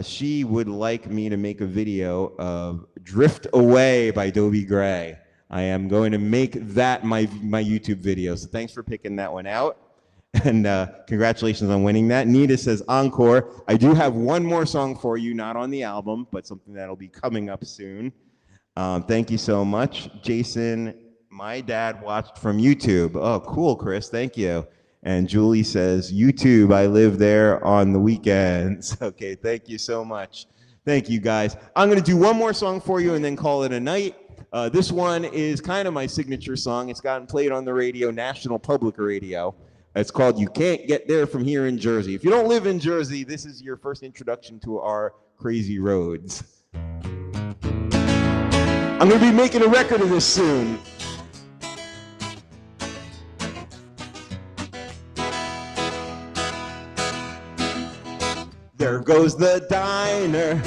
She would like me to make a video of Drift Away by Dobie Gray. I am going to make that my YouTube video. So thanks for picking that one out. And congratulations on winning that. Nita says, encore. I do have one more song for you, not on the album, but something that'll be coming up soon. Thank you so much. Jason, my dad watched from YouTube. Oh, cool, Chris. Thank you. And Julie says, YouTube, I live there on the weekends. Okay, thank you so much. Thank you, guys. I'm going to do one more song for you and then call it a night. This one is kind of my signature song. It's gotten played on the radio, National Public Radio. It's called You Can't Get There From Here in Jersey. If you don't live in Jersey, this is your first introduction to our crazy roads. I'm going to be making a record of this soon. There goes the diner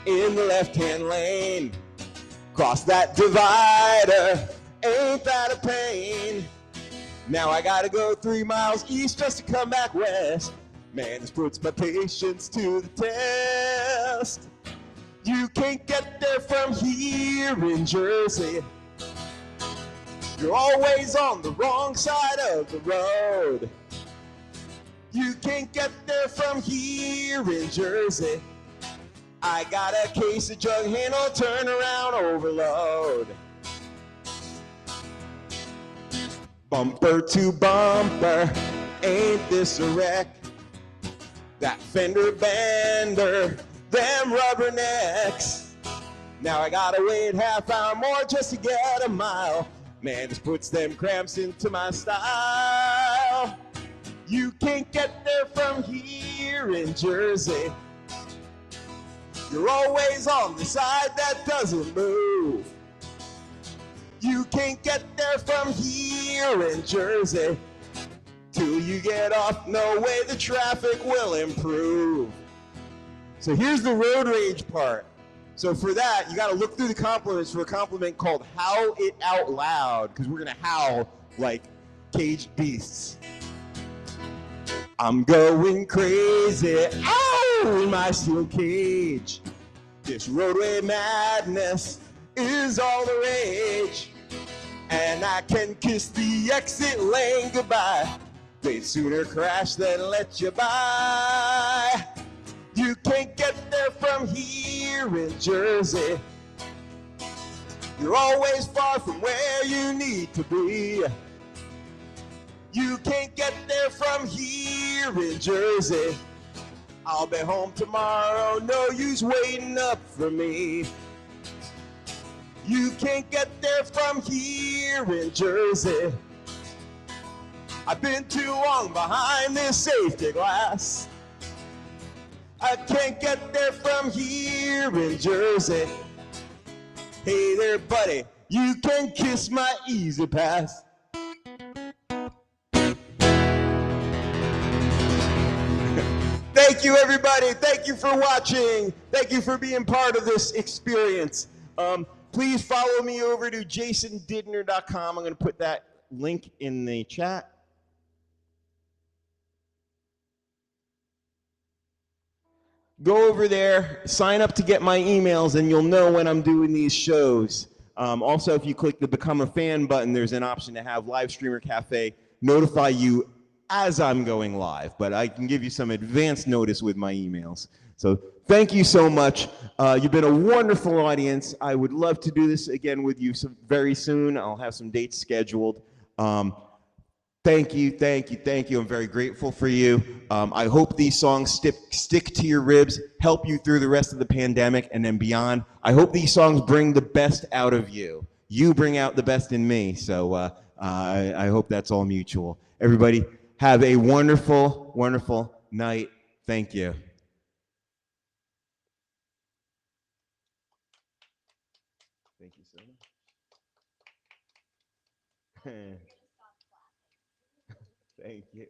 in the left-hand lane. Cross that divider, ain't that a pain? Now I gotta go 3 miles east just to come back west. Man, this puts my patience to the test. You can't get there from here in Jersey. You're always on the wrong side of the road. You can't get there from here in Jersey. I got a case of jug handle turnaround overload. Bumper to bumper, ain't this a wreck? That fender bender, them rubbernecks. Now I gotta wait half hour more just to get a mile. Man, this puts them cramps into my style. You can't get there from here in Jersey. You're always on the side that doesn't move. You can't get there from here in Jersey. Till you get off, no way the traffic will improve. So here's the road rage part. So for that, you gotta look through the compliments for a compliment called Howl It Out Loud, because we're gonna howl like caged beasts. I'm going crazy, ow, in my steel cage. This roadway madness is all the rage. And I can kiss the exit lane goodbye. They'd sooner crash than let you by. You can't get there from here in Jersey. You're always far from where you need to be. You can't get there from here in Jersey. I'll be home tomorrow, no use waiting up for me. You can't get there from here in Jersey. I've been too long behind this safety glass. I can't get there from here in Jersey. Hey there, buddy, you can kiss my easy pass. Thank you, everybody. Thank you for watching. Thank you for being part of this experience. Please follow me over to jasondidner.com. I'm going to put that link in the chat. Go over there, sign up to get my emails, and you'll know when I'm doing these shows. Also, if you click the Become a Fan button, there's an option to have Live Streamer Cafe notify you as I'm going live, but I can give you some advance notice with my emails. So thank you so much. You've been a wonderful audience. I would love to do this again with you very soon. I'll have some dates scheduled. Thank you, thank you, thank you. I'm very grateful for you. I hope these songs stick to your ribs, help you through the rest of the pandemic and then beyond. I hope these songs bring the best out of you. You bring out the best in me. So I hope that's all mutual. Everybody, have a wonderful, wonderful night. Thank you. Thank you so much. Thank you.